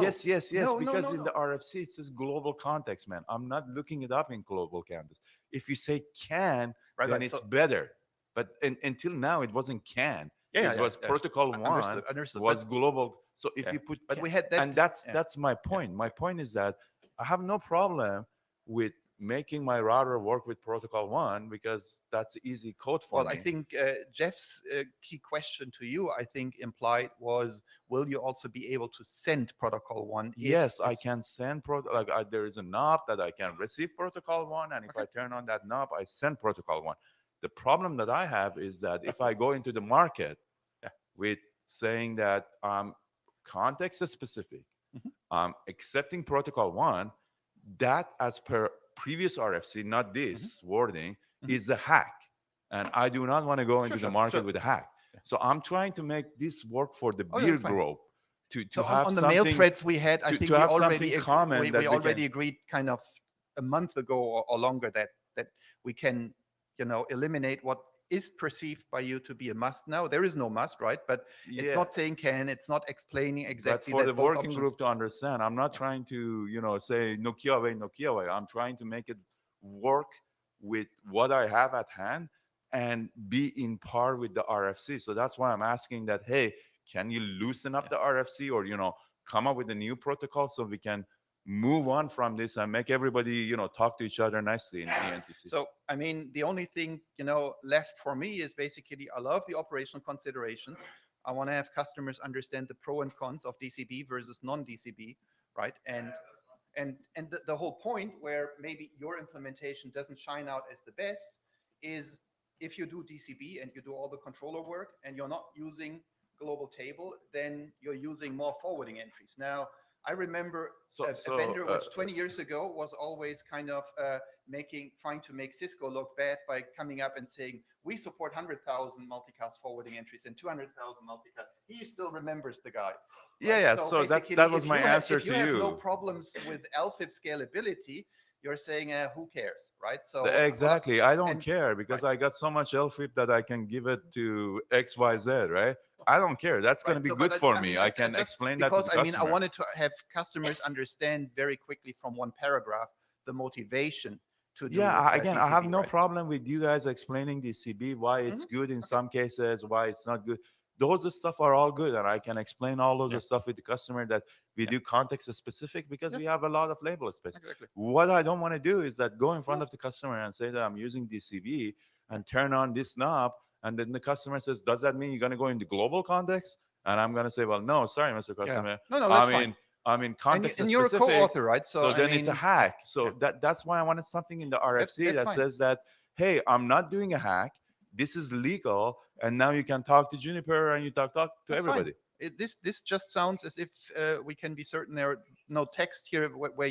D: yes,
C: No,
D: because
C: no,
D: in the RFC it says global context, man. I'm not looking it up in global context. If you say can,
C: Right,
D: then
C: right.
D: it's
C: So-
D: better. But until now, it wasn't can.
C: Yeah,
D: it
C: yeah,
D: was
C: yeah.
D: protocol one
C: Understood.
D: was
C: But-
D: global. So if
C: Yeah.
D: you put
C: But
D: can,
C: we had that,
D: and that's my point. My point is that I have no problem with making my router work with protocol one because that's easy code for
C: Well,
D: me.
C: I think Jeff's key question to you, I think, implied was, will you also be able to send protocol one? if
D: Yes, I
C: it's-
D: can send there is a knob that I can receive protocol one, and if I turn on that knob, I send protocol one. The problem that I have is that if I go into the market
C: Yeah.
D: with saying that context is specific,
C: Mhm.
D: accepting protocol 1, that as per previous RFC, not this wording, is a hack. And I do not want to go into the market with a hack. So I'm trying to make this work for the
C: Oh, yeah,
D: beer
C: that's fine.
D: group to
C: So
D: have
C: on the mail
D: something
C: threads we had, I
D: to
C: think we
D: have
C: already
D: something common that
C: we
D: we
C: already
D: can-
C: agreed kind of a month ago or longer that we can, eliminate what is perceived by you to be a must now. There is no must, right? But it's
D: Yeah.
C: not saying can, it's not explaining
D: But
C: exactly
D: for
C: that
D: the
C: both
D: working
C: options.
D: group to understand, I'm not trying to, say Nokia way. I'm trying to make it work with what I have at hand and be in par with the RFC. So that's why I'm asking that, hey, can you loosen up the RFC or, come up with a new protocol so we can move on from this and make everybody, talk to each other nicely in ENTC.
C: So, I mean, the only thing, left for me is basically I love the operational considerations. I want to have customers understand the pro and cons of DCB versus non-DCB, right? And the whole point where maybe your implementation doesn't shine out as the best is if you do DCB and you do all the controller work and you're not using global table, then you're using more forwarding entries. Now, I remember a vendor which 20 years ago was always kind of trying to make Cisco look bad by coming up and saying, we support 100,000 multicast forwarding entries and 200,000 multicast. He still remembers the guy.
D: Yeah.
C: Right?
D: So that
C: basically,
D: was
C: if
D: my
C: you have-
D: answer
C: if you
D: to
C: have
D: you.
C: no problems with LFIP scalability, you're saying, who cares, right? So
D: Exactly. I don't
C: and-
D: care because I got so much LFIP that I can give it to XYZ, right? I don't care. That's going to be good for me. I can explain that to the
C: because
D: customer.
C: I wanted to have customers understand very quickly from one paragraph the motivation to do.
D: Again, I have
C: DCB,
D: no
C: right?
D: problem with you guys explaining the CB, why it's good in some cases, why it's not good. Those stuff are all good, and I can explain all those stuff with the customer that we do context specific because we have a lot of label space.
C: Exactly.
D: What I don't want to do is that go in front of the customer and say that I'm using DCB and turn on this knob, and then the customer says, "Does that mean you're going to go into global context?" And I'm going to say, "Well, no, sorry, Mr. Customer.
C: No, that's fine.
D: I'm in context
C: And you're a
D: specific."
C: co-author, right?
D: So then it's a hack. So that's why I wanted something in the RFC
C: that's
D: that
C: fine.
D: says that, hey, I'm not doing a hack. This is legal, and now you can talk to Juniper and you talk to
C: That's
D: everybody.
C: fine. This just sounds as if we can be certain there are no text here where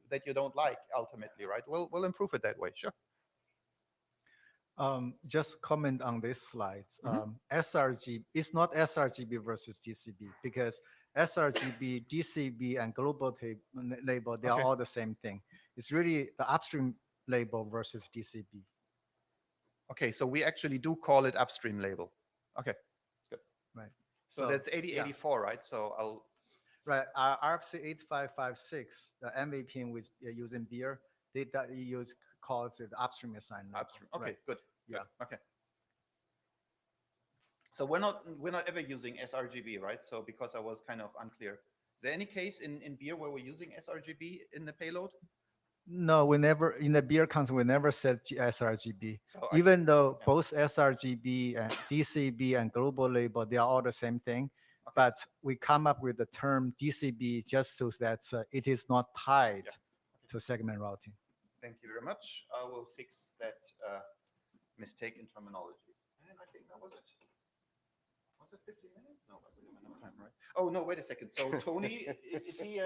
C: that you don't like ultimately, right? We'll improve it that way. Sure.
F: Just comment on this slide. sRGB, it's not sRGB versus DCB because sRGB, DCB, and global label, they are all the same thing. It's really the upstream label versus DCB.
C: Okay, so we actually do call it upstream label. Okay, good.
F: Right.
C: So that's 8084, right? So I'll.
F: Right. RFC 8556, the MVP with using BIER, they calls it upstream assignment.
C: Upstream. Okay,
F: right.
C: good.
F: Yeah.
C: Okay. So we're not ever using sRGB, right? So because I was kind of unclear. Is there any case in BIER where we're using sRGB in the payload?
F: No, we never, in the BIER console, we never said sRGB.
C: So
F: even though both sRGB and DCB and global label, they are all the same thing.
C: Okay.
F: But we come up with the term DCB just so that it is not tied to segment routing.
C: Thank you very much. I will fix that mistake in terminology. And I think that was it. Was it 15 minutes? No, we don't have enough time, right? Oh, no, wait a second. So Tony, is he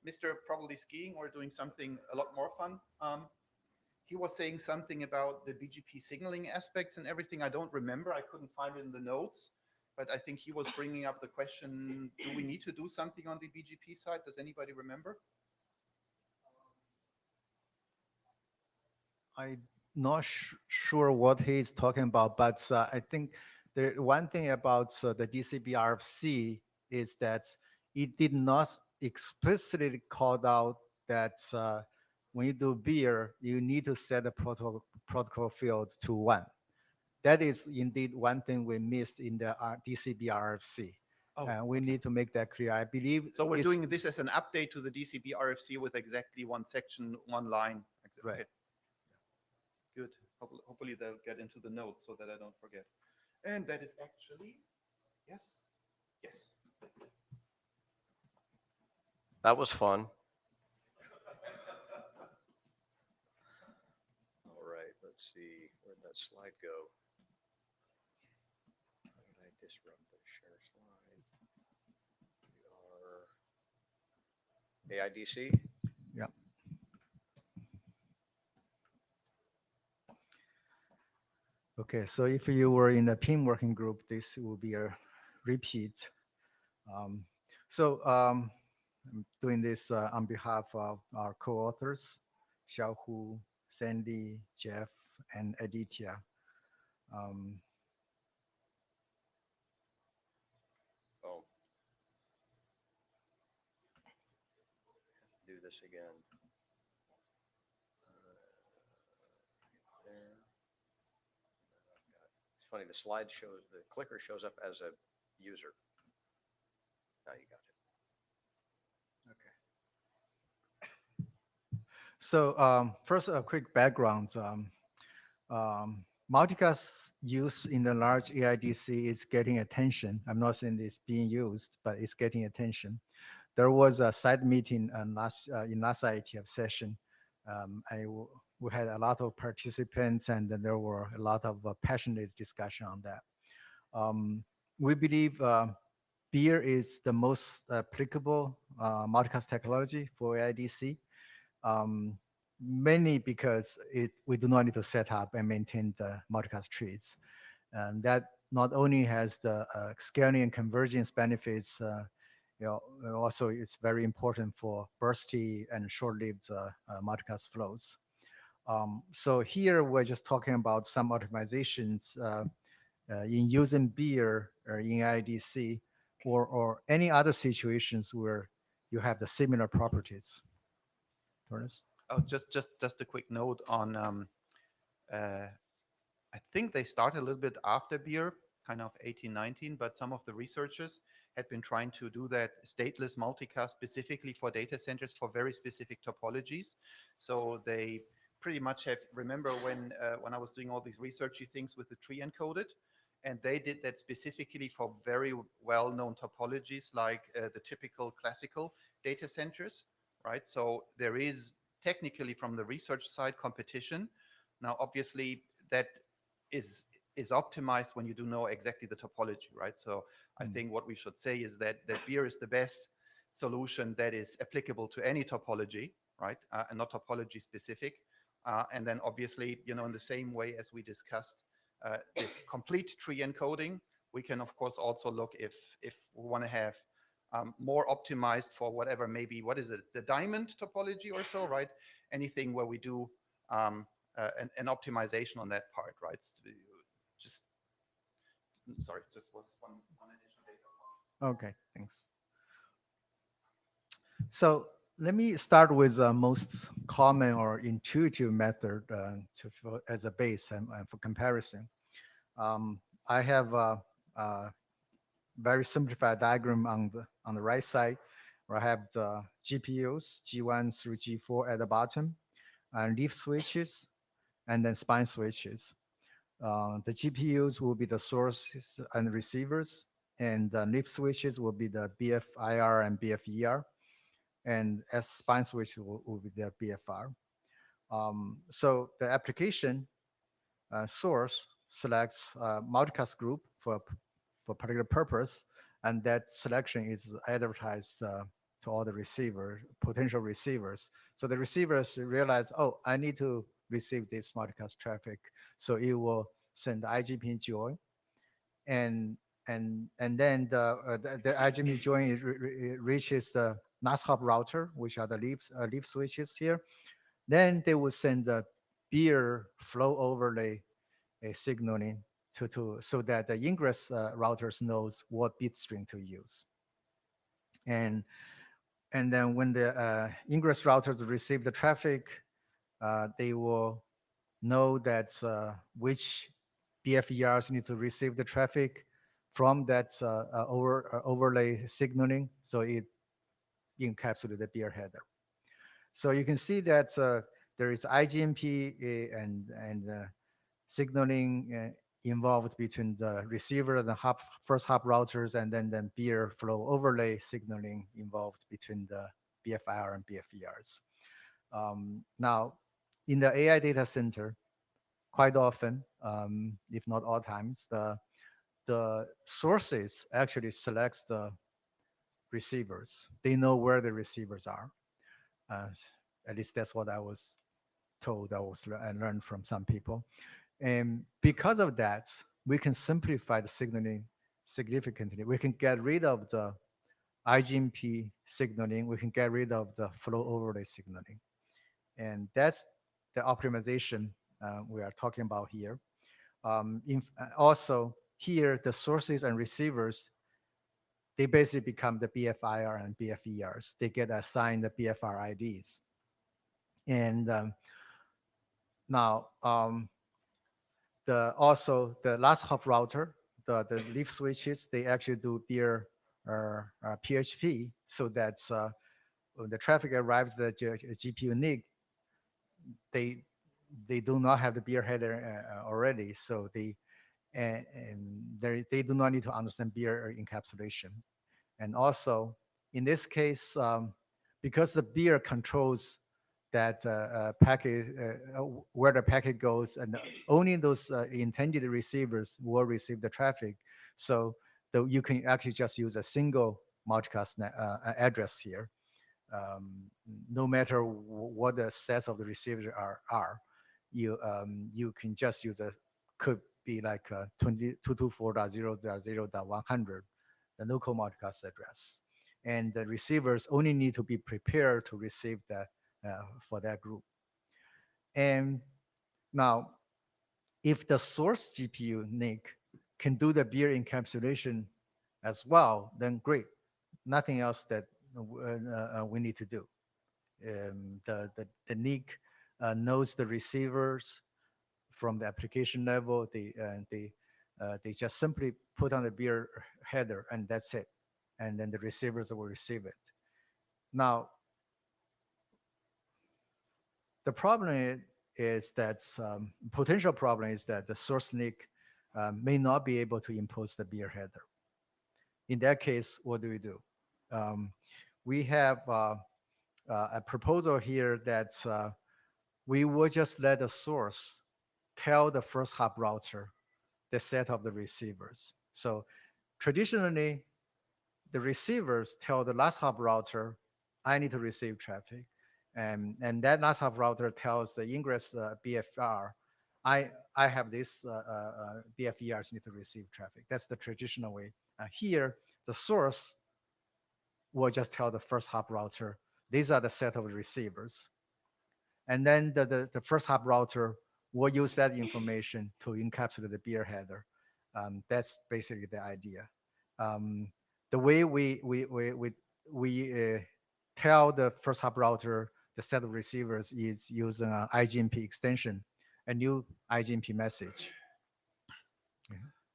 C: Mr. probably skiing or doing something a lot more fun? He was saying something about the BGP signaling aspects and everything. I don't remember. I couldn't find it in the notes. But I think he was bringing up the question, do we need to do something on the BGP side? Does anybody remember?
F: I'm not sure what he's talking about, but I think the one thing about the DCB RFC is that it did not explicitly call out that when you do BIER, you need to set the protocol field to 1. That is indeed one thing we missed in the DCB RFC. We need to make that clear. I believe.
C: So we're doing this as an update to the DCB RFC with exactly one section, one line.
F: Right.
C: Okay. Good. Hopefully they'll get into the notes so that I don't forget. And that is actually, yes.
A: That was fun. All right, let's see. Where'd that slide go? How did I disrupt the share slide? We are AIDC.
F: Yeah. Okay, so if you were in the PIM working group, this will be a repeat. Um, I'm doing this on behalf of our co-authors, Xiaohu, Sandy, Jeff, and Aditya. Um,
A: Oh. Do this again. There. It's funny, the slide shows, the clicker shows up as a user. Now you got it.
F: so first, a quick background. Multicast use in the large AIDC is getting attention. I'm not saying it's being used, but it's getting attention. There was a side meeting in last IETF session. We had a lot of participants, and then there were a lot of passionate discussion on that. We believe BIER is the most applicable multicast technology for AIDC. Mainly because we do not need to set up and maintain the multicast trees. And that not only has the scaling and convergence benefits, also it's very important for bursty and short-lived multicast flows. So here we're just talking about some optimizations in using BIER or in IDC or any other situations where you have the similar properties. Torres?
C: Oh, just a quick note on. I think they started a little bit after BIER, kind of 18, 19, but some of the researchers had been trying to do that stateless multicast specifically for data centers for very specific topologies. So they pretty much have, remember when I was doing all these researchy things with the tree encoded, and they did that specifically for very well-known topologies like the typical classical data centers, right? So there is technically from the research side competition. Now, obviously, that is optimized when you do know exactly the topology, right? So I think what we should say is that BIER is the best solution that is applicable to any topology, right? And not topology specific. And then obviously, in the same way as we discussed this complete tree encoding, we can of course also look if we want to have more optimized for whatever, maybe, what is it, the diamond topology or so, right? Anything where we do an optimization on that part, right? Just, sorry, just was one additional data point.
F: Okay, thanks. So let me start with the most common or intuitive method as a base and for comparison. I have a very simplified diagram on the right side, where I have the GPUs, G1 through G4 at the bottom, and leaf switches, and then spine switches. The GPUs will be the sources and receivers, and the leaf switches will be the BFIR and BFER, and as spine switch will be the BFR. So the application source selects a multicast group for particular purpose, and that selection is advertised to all the potential receivers. So the receivers realize, oh, I need to receive this multicast traffic, so it will send the IGP join, and then the IGP join reaches the NAS hop router, which are the leaf switches here. Then they will send the BIER flow overlay signaling so that the ingress routers knows what bit string to use. And then when the ingress routers receive the traffic, they will know that which BFERs need to receive the traffic from that overlay signaling, so it encapsulates the BIER header. So you can see that there is IGMP and signaling involved between the receiver and the first hop routers, and then BIER flow overlay signaling involved between the BFIR and BFERs. Now, in the AI data center, quite often, if not all times, the sources actually selects the receivers. They know where the receivers are. At least that's what I was told. I learned from some people. And because of that, we can simplify the signaling significantly. We can get rid of the IGMP signaling. We can get rid of the flow overlay signaling. And that's the optimization we are talking about here. Also, here, the sources and receivers, they basically become the BFIR and BFERs. They get assigned the BFR IDs. And now, also the last hop router, the leaf switches, they actually do BIER PHP, so that when the traffic arrives at the GPU NIC, they do not have the BIER header already, so they do not need to understand BIER encapsulation. And also, in this case, because the BIER controls that packet, where the packet goes, and only those intended receivers will receive the traffic. So you can actually just use a single multicast address here. No matter what the sets of the receivers are, you can just use could be like 224.0.0.100, the local multicast address. And the receivers only need to be prepared to receive that for that group. And now, if the source GPU NIC can do the BIER encapsulation as well, then great. Nothing else that we need to do. The NIC knows the receivers from the application level. They just simply put on the BIER header, and that's it. And then the receivers will receive it. Now, the problem is that potential problem is that the source NIC may not be able to impose the BIER header. In that case, what do we do? We have a proposal here that we will just let the source tell the first hop router the set of the receivers. So traditionally, the receivers tell the last hop router, I need to receive traffic. And that last hop router tells the ingress BFR, I have this BFERs need to receive traffic. That's the traditional way. Here, the source will just tell the first hop router, these are the set of receivers. And then the first hop router will use that information to encapsulate the BIER header. That's basically the idea. The way we tell the first hop router the set of receivers is using an IGMP extension, a new IGMP message.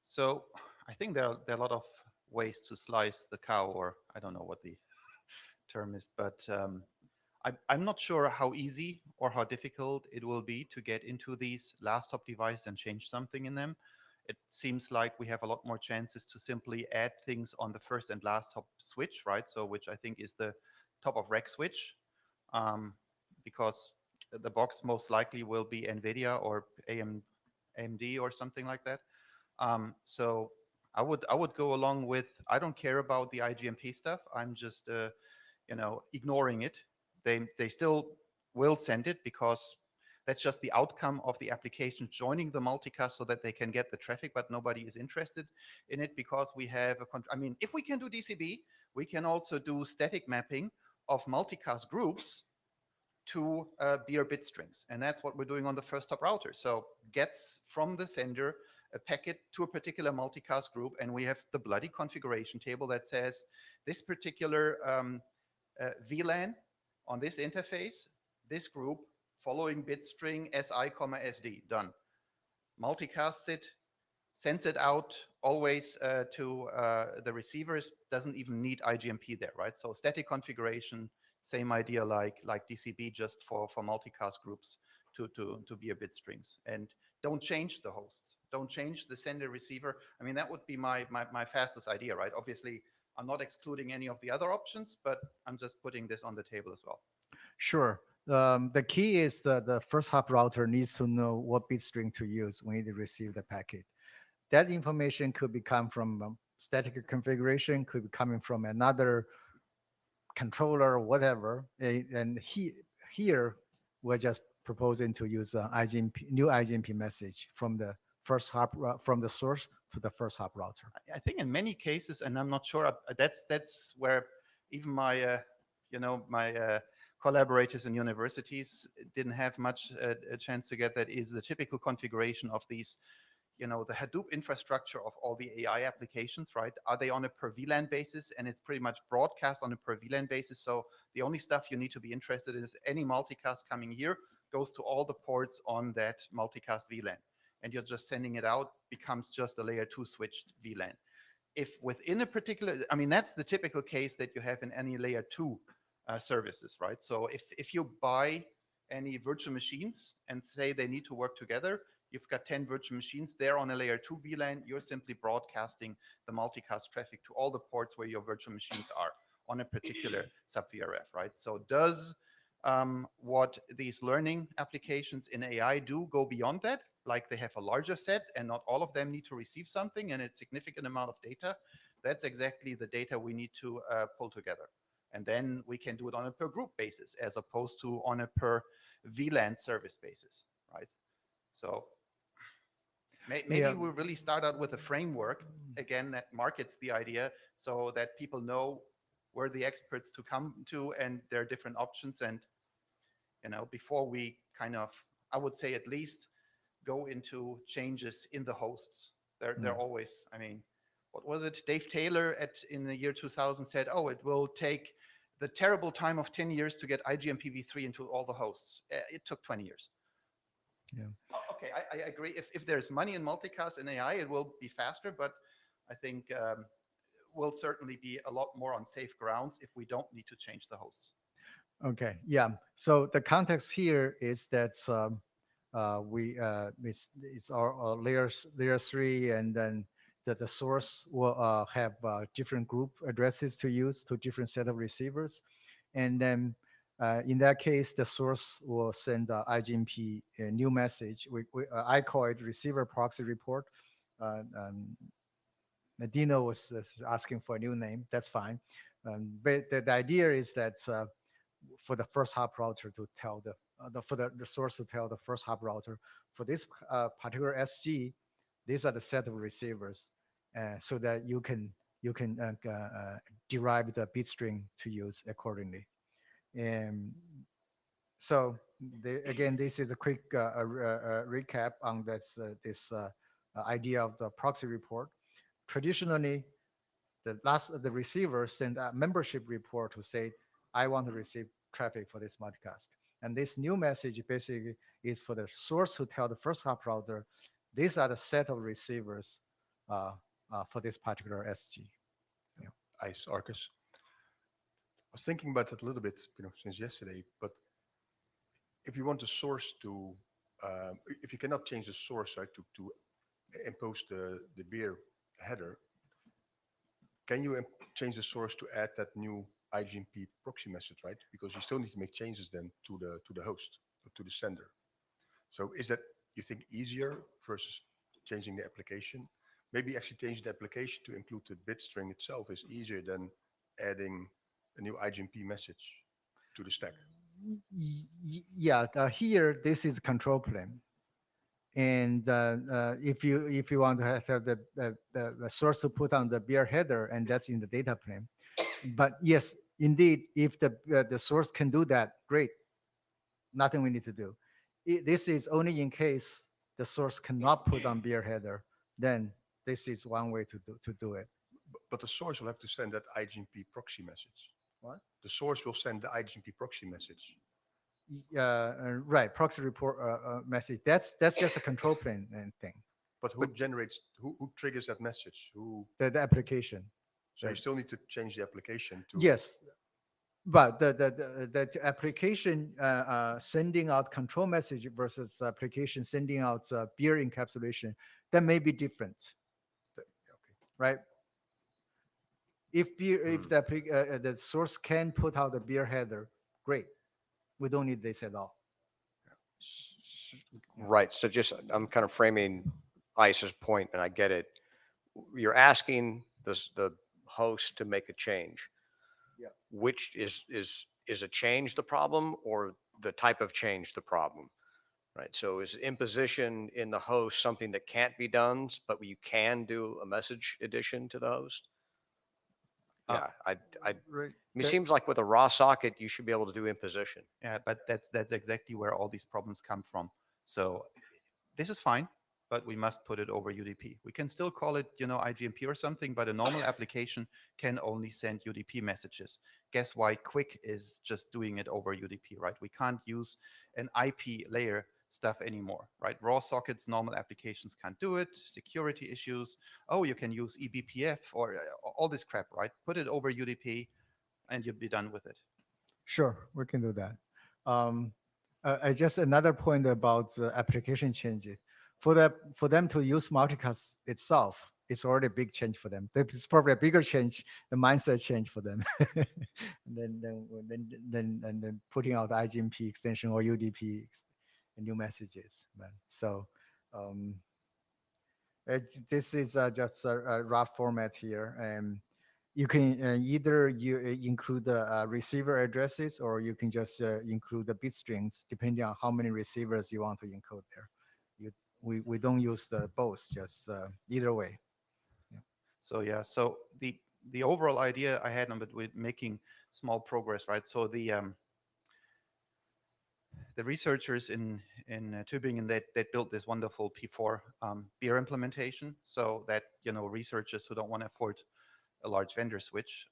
C: So I think there are a lot of ways to slice the cow, or I don't know what the term is, but I'm not sure how easy or how difficult it will be to get into these last hop devices and change something in them. It seems like we have a lot more chances to simply add things on the first and last hop switch, right? So which I think is the top of rack switch, because the box most likely will be NVIDIA or AMD or something like that. So I would go along with, I don't care about the IGMP stuff. I'm just ignoring it. They still will send it because that's just the outcome of the application joining the multicast so that they can get the traffic, but nobody is interested in it because we have if we can do DCB, we can also do static mapping of multicast groups to BIER bit strings. And that's what we're doing on the first hop router. So gets from the sender a packet to a particular multicast group, and we have the bloody configuration table that says this particular VLAN on this interface, this group, following bit string SI, SD, done. Multicasts it, sends it out always to the receivers, doesn't even need IGMP there, right? So static configuration, same idea like DCB, just for multicast groups to be a bit strings. And don't change the hosts, don't change the sender receiver. I mean, that would be my fastest idea, right? Obviously, I'm not excluding any of the other options, but I'm just putting this on the table as well.
F: Sure. The key is that the first hop router needs to know what bit string to use when it receives the packet. That information could come from static configuration, could be coming from another controller, whatever. And here we're just proposing to use new IGMP message from the first hop from the source to the first hop router.
C: I think in many cases, and I'm not sure, that's where even my, my collaborators in universities didn't have much a chance to get that, is the typical configuration of these, the Hadoop infrastructure of all the AI applications, right? Are they on a per VLAN basis? And it's pretty much broadcast on a per VLAN basis. So the only stuff you need to be interested in is any multicast coming here goes to all the ports on that multicast VLAN. And you're just sending it out, becomes just a layer 2 switched VLAN. If within a particular, I mean, that's the typical case that you have in any layer 2 services, right? So if you buy any virtual machines and say they need to work together, you've got 10 virtual machines there on a layer 2 VLAN, you're simply broadcasting the multicast traffic to all the ports where your virtual machines are on a particular sub VRF, right? So does what these learning applications in AI do go beyond that? Like they have a larger set and not all of them need to receive something and a significant amount of data. That's exactly the data we need to pull together. And then we can do it on a per group basis as opposed to on a per VLAN service basis, right? So maybe
F: Yeah.
C: we'll really start out with a framework, again, that markets the idea so that people know where the experts to come to and there are different options. And, before we kind of, I would say at least go into changes in the hosts. They're always, I mean, what was it? Dave Taylor in the year 2000 said, oh, it will take the terrible time of 10 years to get IGMPv3 into all the hosts. It took 20 years.
F: Yeah.
C: Okay, I agree. If there's money in multicast and AI, it will be faster, but I think we'll certainly be a lot more on safe grounds if we don't need to change the hosts.
F: Okay, yeah. So the context here is that it's our layer 3, and then the source will have different group addresses to use to different set of receivers, and then in that case, the source will send the IGMP new message. I call it receiver proxy report. Dino was asking for a new name. That's fine. But the idea is that for the first hop router to tell for the source to tell the first hop router for this particular SG, these are the set of receivers, so that you can derive the bit string to use accordingly. And so again, this is a quick recap on this idea of the proxy report. Traditionally, the receiver send a membership report to say, I want to receive traffic for this multicast. And this new message basically is for the source to tell the first hop router, these are the set of receivers for this particular SG. Yeah.
E: ICE Arcus. I was thinking about it a little bit, since yesterday, but if you want the source to, if you cannot change the source, right, to impose the BIER header, can you change the source to add that new IGMP proxy message, right? Because you still need to make changes then to the host, or to the sender. So is that, you think, easier versus changing the application? Maybe actually changing the application to include the bit string itself is easier than adding a new IGMP message to the stack.
F: Yeah, here this is control plane, and if you want to have the source to put on the BIER header, and that's in the data plane. But yes, indeed, if the source can do that, great. Nothing we need to do. This is only in case the source cannot put on BIER header. Then this is one way to do it.
E: But the source will have to send that IGMP proxy message.
F: What?
E: The source will send the IGMP proxy message.
F: Right, proxy report message. That's just a control plane thing.
E: But who generates, who triggers that message?
F: The application.
E: So you still need to change the application to.
F: Yes, but the application sending out control message versus application sending out BIER encapsulation, that may be different.
E: Okay.
F: Right? If the source can put out the BIER header, great. We don't need this at all.
A: Right. So just, I'm kind of framing ICE's point, and I get it. You're asking the host to make a change.
F: Yeah.
A: which is a change the problem or the type of change the problem, right? So is imposition in the host something that can't be done, but you can do a message addition to the host? Yeah,
F: Right.
A: it seems like with a raw socket, you should be able to do imposition.
C: Yeah, but that's exactly where all these problems come from. So this is fine, but we must put it over UDP. We can still call it, IGMP or something, but a normal application can only send UDP messages. Guess why Quick is just doing it over UDP, right? We can't use an IP layer stuff anymore, right? Raw sockets, normal applications can't do it. Security issues. Oh, you can use eBPF or all this crap, right? Put it over UDP and you'll be done with it.
F: Sure, we can do that. I just another point about the application changes. For them to use multicast itself, it's already a big change for them. It's probably a bigger change, the mindset change for them. and then putting out IGMP extension or UDP new messages. Man. So this is just a rough format here. You can either include the receiver addresses, or you can just include the bit strings, depending on how many receivers you want to encode there. We don't use the both, just either way.
C: So yeah, so the overall idea I had on it with making small progress, right? So the researchers in Tübingen that built this wonderful P4 BIER implementation, so that researchers who don't want to afford a large vendor switch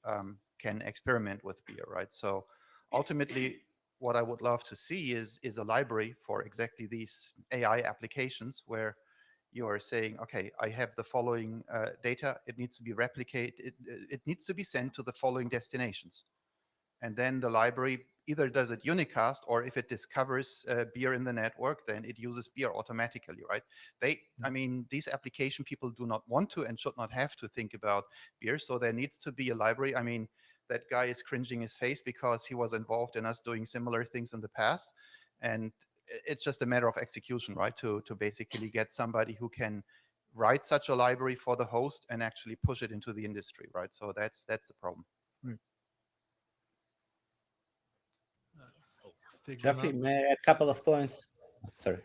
C: can experiment with BIER, right? So ultimately, what I would love to see is a library for exactly these AI applications where you are saying, okay, I have the following data. It needs to be replicated. It needs to be sent to the following destinations. And then the library either does it unicast, or if it discovers BIER in the network, then it uses BIER automatically, right? I mean, these application people do not want to and should not have to think about BIER. So there needs to be a library. I mean, that guy is cringing his face because he was involved in us doing similar things in the past. And it's just a matter of execution, right? To basically get somebody who can write such a library for the host and actually push it into the industry, right? So that's the problem.
F: Right.
B: Jeffrey, may I add a couple of points? Sorry.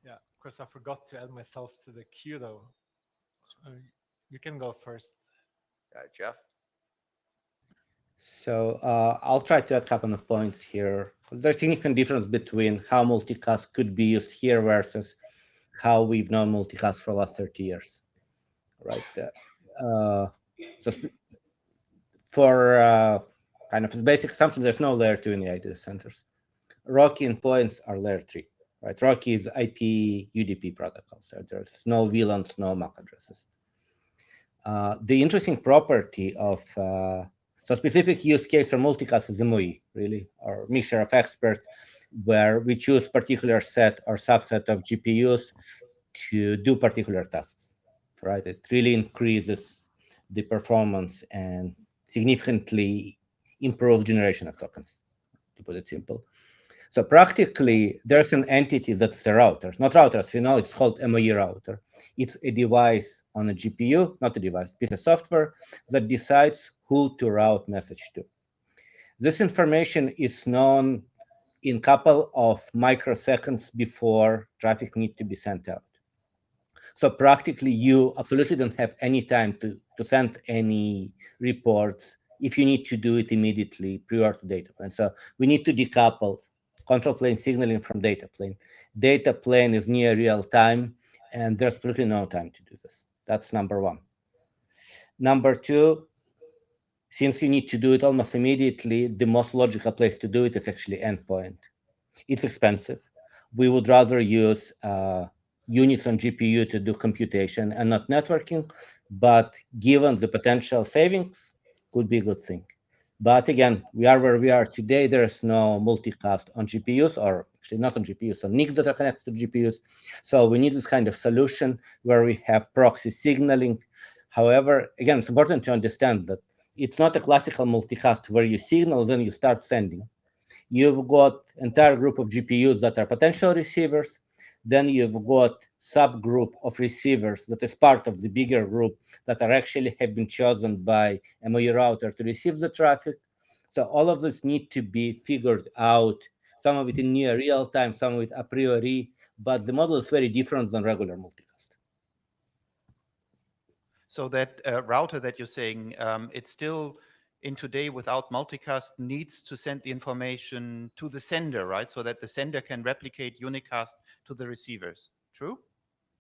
G: Yeah, of course, I forgot to add myself to the queue, though. You can go first.
A: Jeff?
B: So I'll try to add a couple of points here. There's a significant difference between how multicast could be used here versus how we've known multicast for the last 30 years, right? So for kind of basic assumption, there's no layer 2 in the data centers. Rocky and points are layer 3, right? Rocky is IP UDP protocol, so there's no VLANs, no MAC addresses. The interesting property of so specific use case for multicast is MOE, really, or mixture of experts, where we choose particular set or subset of GPUs to do particular tasks, right? It really increases the performance and significantly improve generation of tokens, to put it simple. So practically, there's an entity that's a router, not routers, it's called MOE router. It's a device on a GPU, not a device, piece of software that decides who to route message to. This information is known in a couple of microseconds before traffic needs to be sent out. So practically, you absolutely don't have any time to send any reports if you need to do it immediately prior to data plane. So we need to decouple control plane signaling from data plane. Data plane is near real time, and there's absolutely no time to do this. That's number one. Number two, since you need to do it almost immediately, the most logical place to do it is actually endpoint. It's expensive. We would rather use units on GPU to do computation and not networking, but given the potential savings, could be a good thing. But again, we are where we are today. There is no multicast on GPUs, or actually not on GPUs, on NICs that are connected to GPUs. So we need this kind of solution where we have proxy signaling. However, again, it's important to understand that it's not a classical multicast where you signal, then you start sending. You've got entire group of GPUs that are potential receivers. Then you've got subgroup of receivers that is part of the bigger group that are actually have been chosen by MOE router to receive the traffic. So all of this need to be figured out, some of it in near real time, some of it a priori, but the model is very different than regular multicast.
C: So that router that you're saying, it's still in today without multicast needs to send the information to the sender, right? So that the sender can replicate unicast to the receivers. True?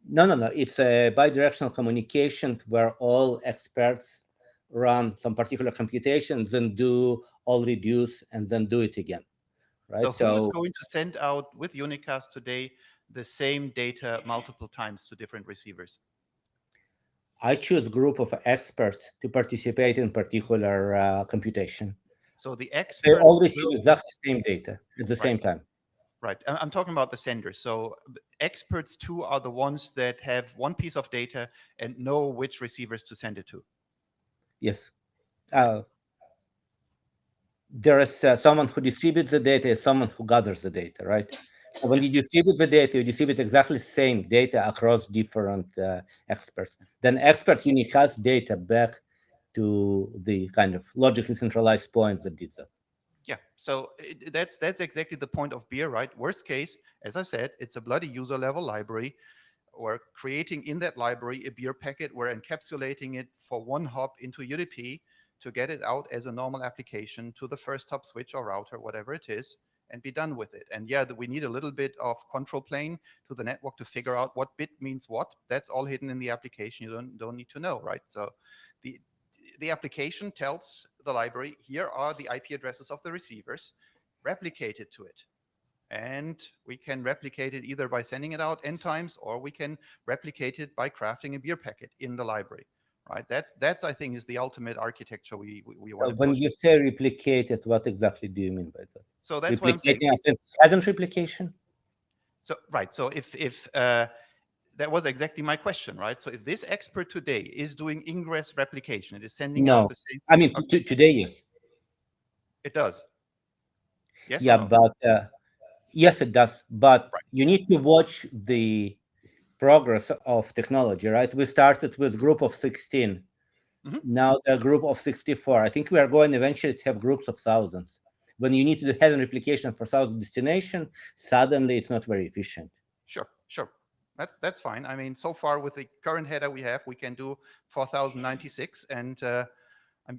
B: No. It's a bidirectional communication where all experts run some particular computations and do all reduce and then do it again, right?
C: So who is going to send out with unicast today the same data multiple times to different receivers?
B: I choose group of experts to participate in particular computation.
C: So the
B: They
C: experts
B: all receive
C: will,
B: exactly the same data at the
C: right,
B: same time.
C: right. I'm talking about the sender. So the experts too are the ones that have one piece of data and know which receivers to send it to.
B: Yes. There is someone who distributes the data, someone who gathers the data, right? So when you distribute the data, you distribute exactly the same data across different experts. Then expert unique has data back to the kind of logically centralized points that did that.
C: Yeah, so that's exactly the point of BIER, right? Worst case, as I said, it's a bloody user level library. We're creating in that library a BIER packet. We're encapsulating it for one hop into UDP to get it out as a normal application to the first hop switch or router, whatever it is, and be done with it. And yeah, we need a little bit of control plane to the network to figure out what bit means what. That's all hidden in the application. You don't need to know, right? So the application tells the library, here are the IP addresses of the receivers, replicate it to it. And we can replicate it either by sending it out n times, or we can replicate it by crafting a BIER packet in the library, right? That's I think is the ultimate architecture we want to
B: When
C: push.
B: you say replicated, what exactly do you mean by that?
C: So that's what I'm saying.
B: Replicating as hadn't replication?
C: So right. So if that was exactly my question, right? So if this expert today is doing ingress replication, it is sending out
B: No.
C: the same.
B: I mean,
C: Okay,
B: today, yes.
C: it does. Yes or
B: Yeah,
C: no?
B: but yes, it does. But
C: Right.
B: you need to watch the progress of technology, right? We started with group of 16.
C: Mhm.
B: Now the group of 64. I think we are going eventually to have groups of thousands. When you need to do heaven replication for thousand destination, suddenly it's not very efficient.
C: Sure, sure. That's fine. I mean, so far with the current header we have, we can do 4096, and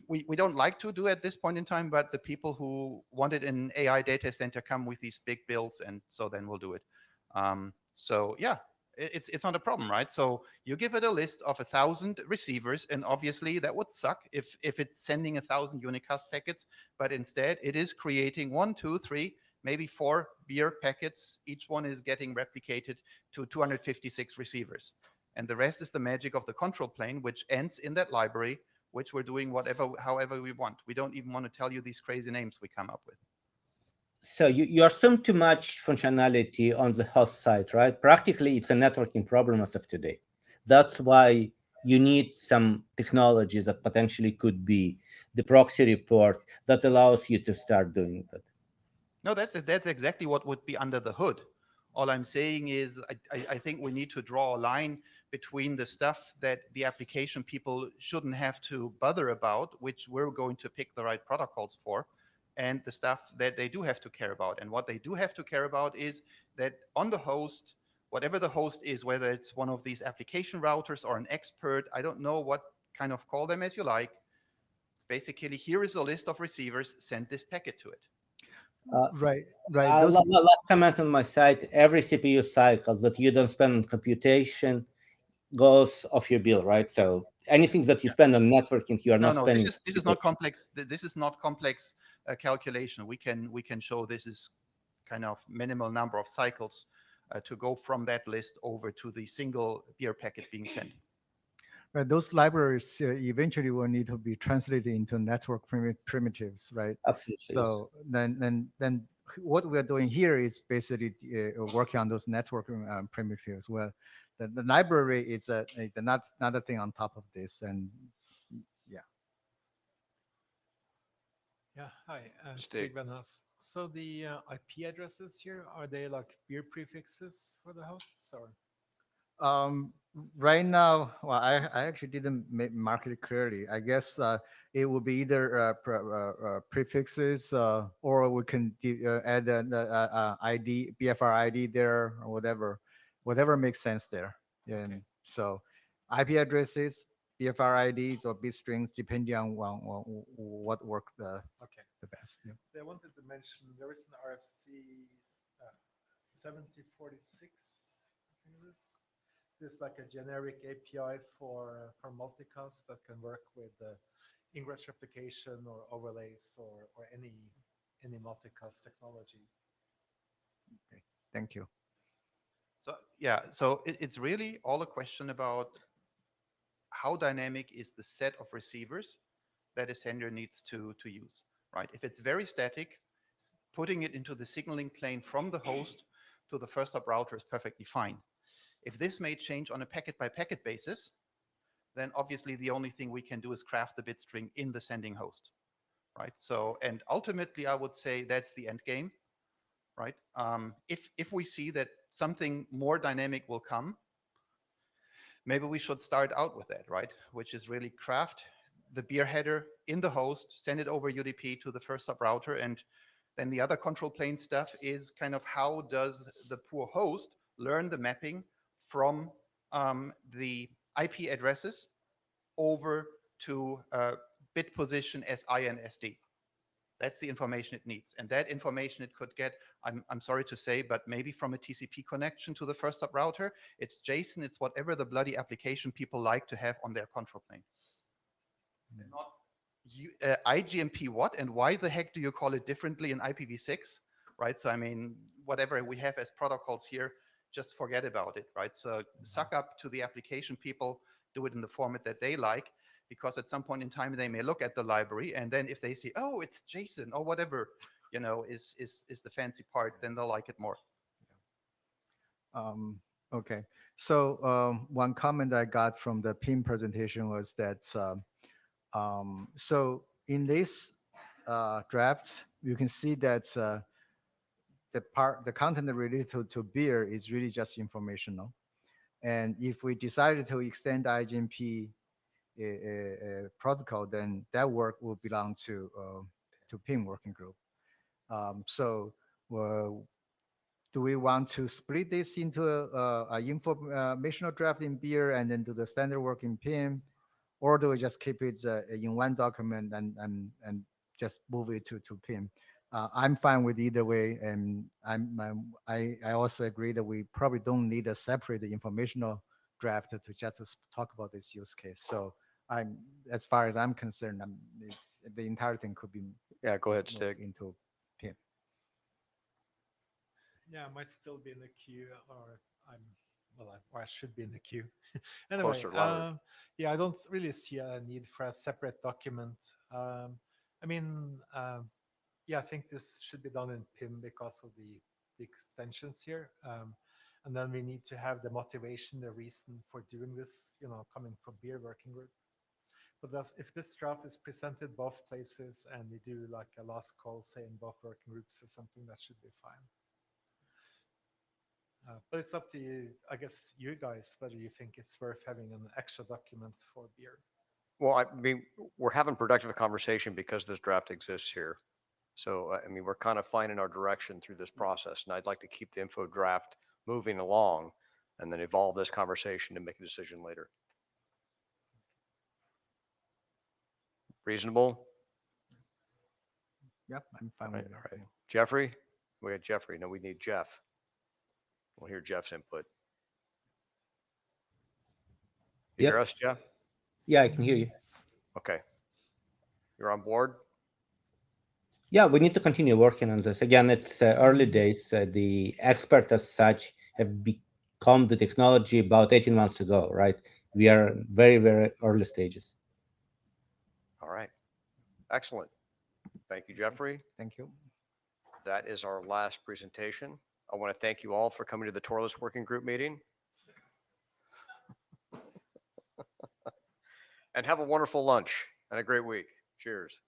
C: we don't like to do at this point in time, but the people who wanted an AI data center come with these big builds, and so then we'll do it. So yeah, it's not a problem, right? So you give it a list of 1,000 receivers, and obviously that would suck if it's sending 1,000 unicast packets, but instead it is creating 1, 2, 3, maybe 4 BIER packets. Each one is getting replicated to 256 receivers. And the rest is the magic of the control plane, which ends in that library, which we're doing however we want. We don't even want to tell you these crazy names we come up with.
B: So you assume too much functionality on the host side, right? Practically, it's a networking problem as of today. That's why you need some technology that potentially could be the proxy report that allows you to start doing that.
C: No, that's exactly what would be under the hood. All I'm saying is I think we need to draw a line between the stuff that the application people shouldn't have to bother about, which we're going to pick the right protocols for, and the stuff that they do have to care about. And what they do have to care about is that on the host, whatever the host is, whether it's one of these application routers or an expert, I don't know what kind of call them as you like. It's basically, here is a list of receivers, send this packet to it.
F: Right, right. Those
B: Last comment on my side, every CPU cycle that you don't spend on computation goes off your bill, right? So anything that you spend on networking, you are not
C: No,
B: spending.
C: this is not complex. This is not complex calculation. We can show this is kind of minimal number of cycles to go from that list over to the single BIER packet being sent.
F: right, those libraries eventually will need to be translated into network primitives, right?
B: Absolutely.
F: So then what we are doing here is basically working on those network primitives. Well, the library is another thing on top of this, and yeah.
G: Yeah, hi,
A: Stig.
G: Stig Van Haas. So the IP addresses here, are they like beer prefixes for the hosts or?
F: Um, right now, well, I actually didn't mark it clearly. I guess it will be either prefixes or we can add an ID, BFR ID there or whatever makes sense there. And so IP addresses, BFR IDs, or bit strings, depending on what worked
G: Okay.
F: the best. Yeah.
G: They wanted to mention there is an RFC 7046, I think it is. This like a generic API for multicast that can work with ingress replication or overlays or any multicast technology.
F: Okay. Thank you.
C: So yeah, so it's really all a question about how dynamic is the set of receivers that a sender needs to use, right? If it's very static, putting it into the signaling plane from the host to the first hop router is perfectly fine. If this may change on a packet by packet basis, then obviously the only thing we can do is craft the bit string in the sending host, right? So, and ultimately I would say that's the end game, right? If we see that something more dynamic will come, maybe we should start out with that, right? Which is really craft the BIER header in the host, send it over UDP to the first hop router, and then the other control plane stuff is kind of how does the poor host learn the mapping from the IP addresses over to bit position SI and SD. That's the information it needs. And that information it could get, I'm sorry to say, but maybe from a TCP connection to the first hop router. It's JSON, it's whatever the bloody application people like to have on their control plane. And not IGMP what, and why the heck do you call it differently in IPv6, right? So I mean, whatever we have as protocols here, just forget about it, right? So suck up to the application people, do it in the format that they like, because at some point in time they may look at the library, and then if they see, oh, it's JSON or whatever, you know, is the fancy part, then they'll like it more.
F: Okay. So one comment I got from the PIM presentation was that so in this draft, you can see that the content related to BIER is really just informational. And if we decided to extend the IGMP protocol, then that work will belong to PIM working group. So do we want to split this into a informational draft in BIER and then do the standard work in PIM, or do we just keep it in one document and just move it to PIM? I'm fine with either way, and I also agree that we probably don't need a separate informational draft to talk about this use case. So as far as I'm concerned, the entire thing could be
A: Yeah, go ahead,
F: moved
A: Stig.
F: into PIM.
G: Yeah, I might still be in the queue, or I should be in the queue. Anyway,
A: Closer, louder.
G: yeah, I don't really see a need for a separate document. I mean, yeah, I think this should be done in PIM because of the extensions here. And then we need to have the motivation, the reason for doing this, you know, coming from BIER working group. But if this draft is presented both places and we do like a last call, say in both working groups or something, that should be fine. But it's up to you, I guess, you guys, whether you think it's worth having an extra document for BIER.
A: Well, I mean, we're having productive conversation because this draft exists here. So, I mean, we're kind of finding our direction through this process, and I'd like to keep the info draft moving along and then evolve this conversation to make a decision later. Reasonable?
F: Yep, I'm fine
A: All right,
F: with
A: all
F: that.
A: right. Jeffrey? We got Jeffrey. No, we need Jeff. We'll hear Jeff's input. You
B: Yep.
A: hear us, Jeff?
B: Yeah, I can hear you.
A: Okay. You're on board?
B: Yeah, we need to continue working on this. Again, it's early days. The experts as such have become the technology about 18 months ago, right? We are very, very early stages.
A: All right. Excellent. Thank you, Jeffrey.
F: Thank you.
A: That is our last presentation. I want to thank you all for coming to the Torless Working Group meeting. And have a wonderful lunch and a great week. Cheers.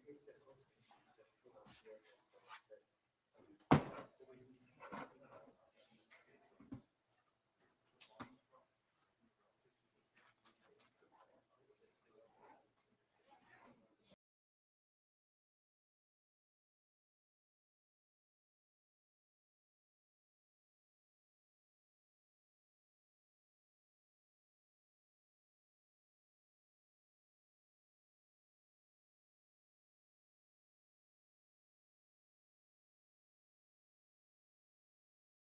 F: If the host can just put up there, that's the way